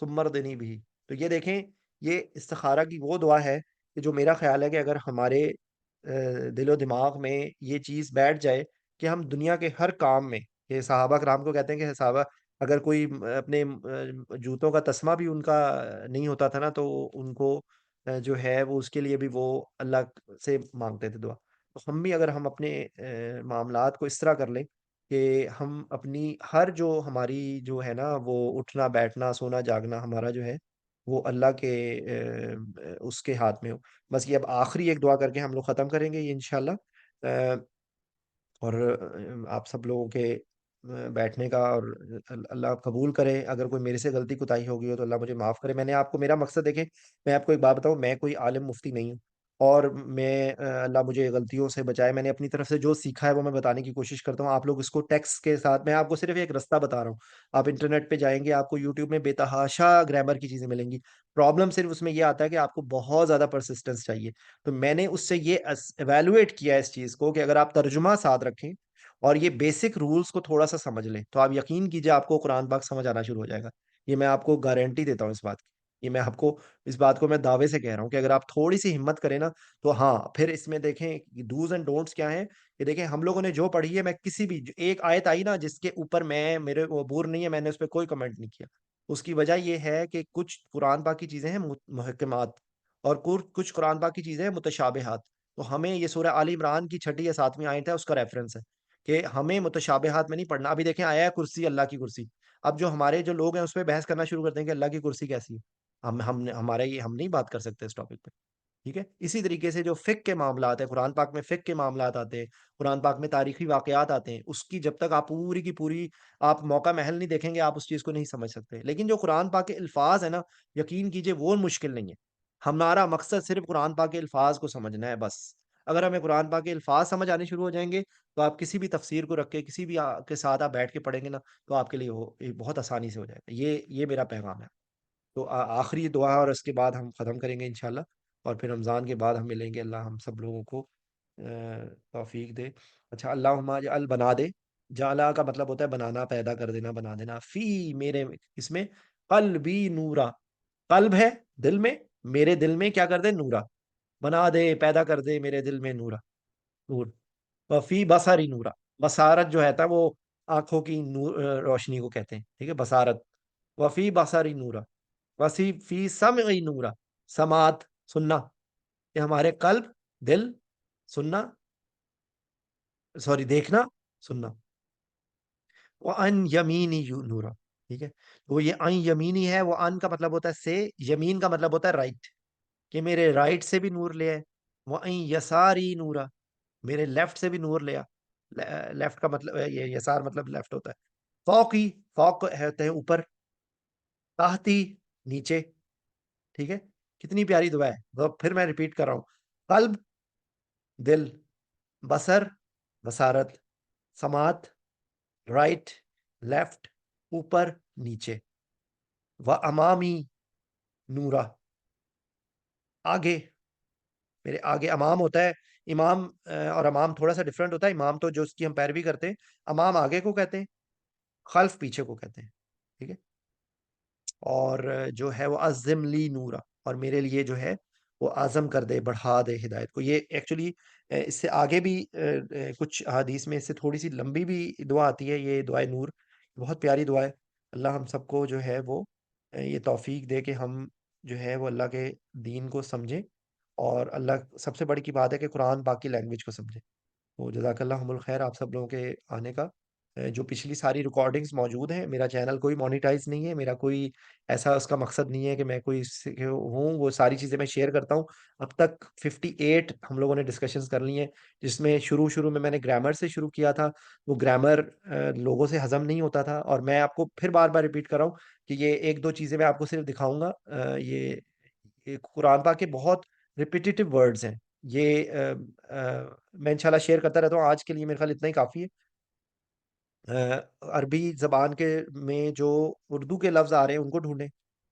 ثم دنی بھی. تو یہ دیکھیں، یہ استخارہ کی وہ دعا ہے کہ جو میرا خیال ہے کہ اگر ہمارے دل و دماغ میں یہ چیز بیٹھ جائے کہ ہم دنیا کے ہر کام میں، کہ صحابہ کرام کو کہتے ہیں کہ صحابہ اگر کوئی اپنے جوتوں کا تسمہ بھی ان کا نہیں ہوتا تھا نا، تو ان کو جو ہے وہ اس کے لیے بھی وہ اللہ سے مانگتے تھے دعا. تو ہم بھی اگر ہم اپنے معاملات کو اس طرح کر لیں کہ ہم اپنی ہر جو ہماری جو ہے نا وہ اٹھنا بیٹھنا سونا جاگنا ہمارا جو ہے وہ اللہ کے اس کے ہاتھ میں ہو. بس یہ اب آخری ایک دعا کر کے ہم لوگ ختم کریں گے یہ انشاءاللہ. اور آپ سب لوگوں کے بیٹھنے کا، اور اللہ قبول کرے. اگر کوئی میرے سے غلطی کوتاہی ہو گئی ہو تو اللہ مجھے معاف کرے. میں نے آپ کو میرا مقصد دیکھیں، میں آپ کو ایک بات بتاؤں، میں کوئی عالم مفتی نہیں ہوں، اور میں اللہ مجھے غلطیوں سے بچائے. میں نے اپنی طرف سے جو سیکھا ہے وہ میں بتانے کی کوشش کرتا ہوں. آپ لوگ اس کو ٹیکسٹ کے ساتھ، میں آپ کو صرف ایک رستہ بتا رہا ہوں. آپ انٹرنیٹ پہ جائیں گے، آپ کو یوٹیوب میں بے تحاشا گرامر کی چیزیں ملیں گی. پرابلم صرف اس میں یہ آتا ہے کہ آپ کو بہت زیادہ پرسسٹنس چاہیے. تو میں نے اس سے یہ ایویلویٹ کیا اس چیز کو کہ اگر آپ ترجمہ ساتھ رکھیں اور یہ بیسک رولز کو تھوڑا سا سمجھ لیں تو آپ یقین کیجئے آپ کو قرآن پاک سمجھ آنا شروع ہو جائے گا. یہ میں آپ کو گارنٹی دیتا ہوں اس بات کی. یہ میں آپ کو اس بات کو میں دعوے سے کہہ رہا ہوں کہ اگر آپ تھوڑی سی ہمت کریں نا، تو ہاں پھر اس میں دیکھیں ڈوز اینڈ ڈونٹس کیا ہیں. یہ دیکھیں ہم لوگوں نے جو پڑھی ہے، میں کسی بھی ایک آیت آئی نا جس کے اوپر میرے کو عبور نہیں ہے، میں نے اس پہ کوئی کمنٹ نہیں کیا. اس کی وجہ یہ ہے کہ کچھ قرآن پاک کی چیزیں ہیں محکمات، اور کچھ قرآن پاک کی چیزیں ہیں متشابہات. تو ہمیں یہ سورہ آل عمران کی 6 یا 7ویں آیت ہے، اس کا ریفرنس ہے کہ ہمیں متشابہات میں نہیں پڑھنا. ابھی دیکھیں آیا ہے کرسی، اللہ کی کرسی. اب جو ہمارے جو لوگ ہیں اس پہ بحث کرنا شروع کرتے ہیں کہ اللہ کی کرسی کیسی ہے. ہم نہیں بات کر سکتے اس ٹاپک پہ. ٹھیک ہے، اسی طریقے سے جو فقہ کے معاملات ہیں، قرآن پاک میں فقہ کے معاملات آتے ہیں، قرآن پاک میں تاریخی واقعات آتے ہیں، اس کی جب تک آپ پوری کی پوری آپ موقع محل نہیں دیکھیں گے آپ اس چیز کو نہیں سمجھ سکتے. لیکن جو قرآن پاک کے الفاظ ہیں نا، یقین کیجئے وہ مشکل نہیں ہے. ہمارا مقصد صرف قرآن پاک کے الفاظ کو سمجھنا ہے بس. اگر ہمیں قرآن پاک کے الفاظ سمجھ آنے شروع ہو جائیں گے تو آپ کسی بھی تفسیر کو رکھ کے کسی بھی کے ساتھ آپ بیٹھ کے پڑھیں گے نا، تو آپ کے لیے وہ بہت آسانی سے ہو جائے گا. یہ میرا پیغام ہے. تو آخری دعا، اور اس کے بعد ہم ختم کریں گے انشاءاللہ. اور پھر رمضان کے بعد ہم ملیں گے. اللہ ہم سب لوگوں کو توفیق دے. اچھا، اللہم اجعل، بنا دے. جعلا کا مطلب ہوتا ہے بنانا، پیدا کر دینا، بنا دینا. فی، میرے، اس میں قلبی نورا، قلب ہے دل میں، میرے دل میں کیا کر دے، نورا، بنا دے، پیدا کر دے میرے دل میں نورا، نور. وفی بصری نورا، بصارت جو ہے تھا وہ آنکھوں کی نور روشنی کو کہتے ہیں. ٹھیک ہے، بصارت. وفی بصری نورا، وسی فی سمعی نورا، سماعت، سننا، کہ ہمارے قلب، دل، سننا، سوری دیکھنا، سننا. وَأَنْ یمینی نورا. ٹھیک ہے، وہ یہ ان یمینی ہے، وہ ان کا مطلب ہوتا ہے سے، یمین کا مطلب ہوتا ہے رائٹ، کہ میرے رائٹ سے بھی نور لے آئے. وَأَنْ یساری نورا، میرے لیفٹ سے بھی نور لیا. لیفٹ کا مطلب یہ یسار مطلب لیفٹ ہوتا ہے. فوقی، فوق ہوتے ہیں اوپر، تحتی نیچے. ٹھیک ہے، کتنی پیاری دعا ہے. تو پھر میں ریپیٹ کر رہا ہوں: قلب، دل، بصر، بصارت، سماعت، رائٹ، لیفٹ، اوپر، نیچے. و امامی نورا، آگے، میرے آگے. امام ہوتا ہے، امام اور امام تھوڑا سا ڈفرنٹ ہوتا ہے. امام تو جو اس کی ہم پیروی کرتے ہیں، امام آگے کو کہتے ہیں، خلف پیچھے کو کہتے ہیں. ٹھیک ہے، اور جو ہے وہ عزم لی نورا، اور میرے لیے جو ہے وہ اعظم کر دے، بڑھا دے ہدایت کو. یہ ایکچولی اس سے آگے بھی کچھ حدیث میں اس سے تھوڑی سی لمبی بھی دعا آتی ہے. یہ دعائے نور بہت پیاری دعا ہے. اللہ ہم سب کو جو ہے وہ یہ توفیق دے کہ ہم جو ہے وہ اللہ کے دین کو سمجھیں، اور اللہ سب سے بڑی کی بات ہے کہ قرآن پاک کی لینگویج کو سمجھیں. تو جزاک اللہ الخیر آپ سب لوگوں کے آنے کا۔ جو پچھلی ساری ریکارڈنگز موجود ہیں، میرا چینل کوئی مونیٹائز نہیں ہے، میرا کوئی ایسا اس کا مقصد نہیں ہے کہ میں کوئی ہوں، وہ ساری چیزیں میں شیئر کرتا ہوں۔ اب تک 58 ہم لوگوں نے ڈسکشنز کر لی ہیں، جس میں شروع میں نے گرامر سے شروع کیا تھا۔ وہ گرامر لوگوں سے ہضم نہیں ہوتا تھا، اور میں آپ کو پھر بار بار ریپیٹ کر رہا ہوں کہ یہ ایک دو چیزیں میں آپ کو صرف دکھاؤں گا۔ یہ قرآن پاک کے بہت ریپیٹیٹو ورڈز ہیں۔ یہ میں انشاءاللہ شیئر کرتا رہتا ہوں، آج کے لیے میرے خیال اتنا ہی کافی ہے۔ عربی زبان کے میں جو اردو کے لفظ آ رہے ہیں ان کو ڈھونڈیں،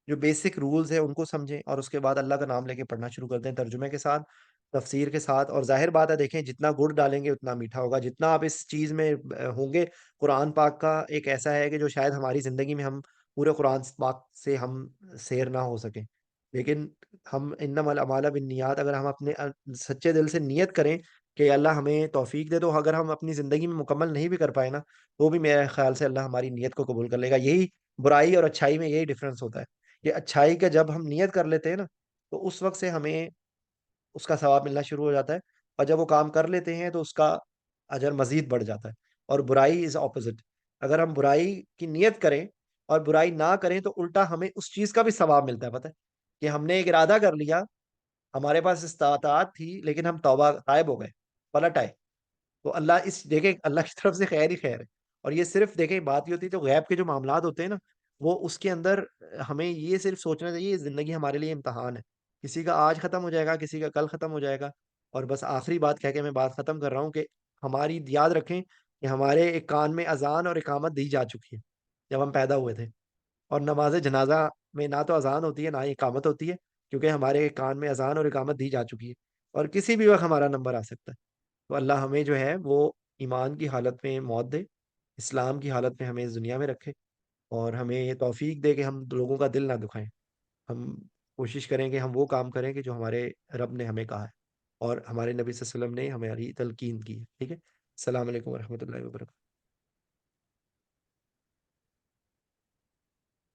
جو بیسک رولز ہیں ان کو سمجھیں، اور اس کے بعد اللہ کا نام لے کے پڑھنا شروع کر دیں ترجمے کے ساتھ، تفسیر کے ساتھ۔ اور ظاہر بات ہے، دیکھیں جتنا گڑ ڈالیں گے اتنا میٹھا ہوگا، جتنا آپ اس چیز میں ہوں گے۔ قرآن پاک کا ایک ایسا ہے کہ جو شاید ہماری زندگی میں ہم پورے قرآن پاک سے ہم سیر نہ ہو سکیں، لیکن ہم انما الاعمال بالنیات، اگر ہم اپنے سچے دل سے نیت کریں کہ اللہ ہمیں توفیق دے، تو اگر ہم اپنی زندگی میں مکمل نہیں بھی کر پائے نا، تو بھی میرے خیال سے اللہ ہماری نیت کو قبول کر لے گا۔ یہی برائی اور اچھائی میں یہی ڈفرنس ہوتا ہے، کہ اچھائی کا جب ہم نیت کر لیتے ہیں نا، تو اس وقت سے ہمیں اس کا ثواب ملنا شروع ہو جاتا ہے، اور جب وہ کام کر لیتے ہیں تو اس کا اجر مزید بڑھ جاتا ہے۔ اور برائی از اپوزٹ، اگر ہم برائی کی نیت کریں اور برائی نہ کریں تو الٹا ہمیں اس چیز کا بھی ثواب ملتا ہے، پتہ ہے کہ ہم نے ایک ارادہ کر لیا، ہمارے پاس استطاعت تھی، لیکن ہم توبہ طائب ہو گئے، پلٹ آئے، تو اللہ اس دیکھیں اللہ کی طرف سے خیر ہی خیر ہے۔ اور یہ صرف دیکھیں بات یہ ہوتی ہے، تو غیب کے جو معاملات ہوتے ہیں نا، وہ اس کے اندر ہمیں یہ صرف سوچنا چاہیے، یہ زندگی ہمارے لیے امتحان ہے، کسی کا آج ختم ہو جائے گا، کسی کا کل ختم ہو جائے گا۔ اور بس آخری بات کہہ کے میں بات ختم کر رہا ہوں کہ ہماری یاد رکھیں کہ ہمارے ایک کان میں اذان اور اقامت دی جا چکی ہے جب ہم پیدا ہوئے تھے، اور نماز جنازہ میں نہ تو اذان ہوتی ہے نہ ہی اقامت ہوتی ہے، کیونکہ ہمارے کان میں اذان اور اقامت دی جا چکی ہے، اور کسی بھی وقت ہمارا نمبر آ سکتا ہے۔ تو اللہ ہمیں جو ہے وہ ایمان کی حالت میں موت دے، اسلام کی حالت میں ہمیں اس دنیا میں رکھے، اور ہمیں یہ توفیق دے کہ ہم لوگوں کا دل نہ دکھائیں۔ ہم کوشش کریں کہ ہم وہ کام کریں کہ جو ہمارے رب نے ہمیں کہا ہے، اور ہمارے نبی صلی اللہ علیہ وسلم نے ہماری تلقین کی ہے۔ ٹھیک ہے، السلام علیکم ورحمۃ اللہ وبرکاتہ۔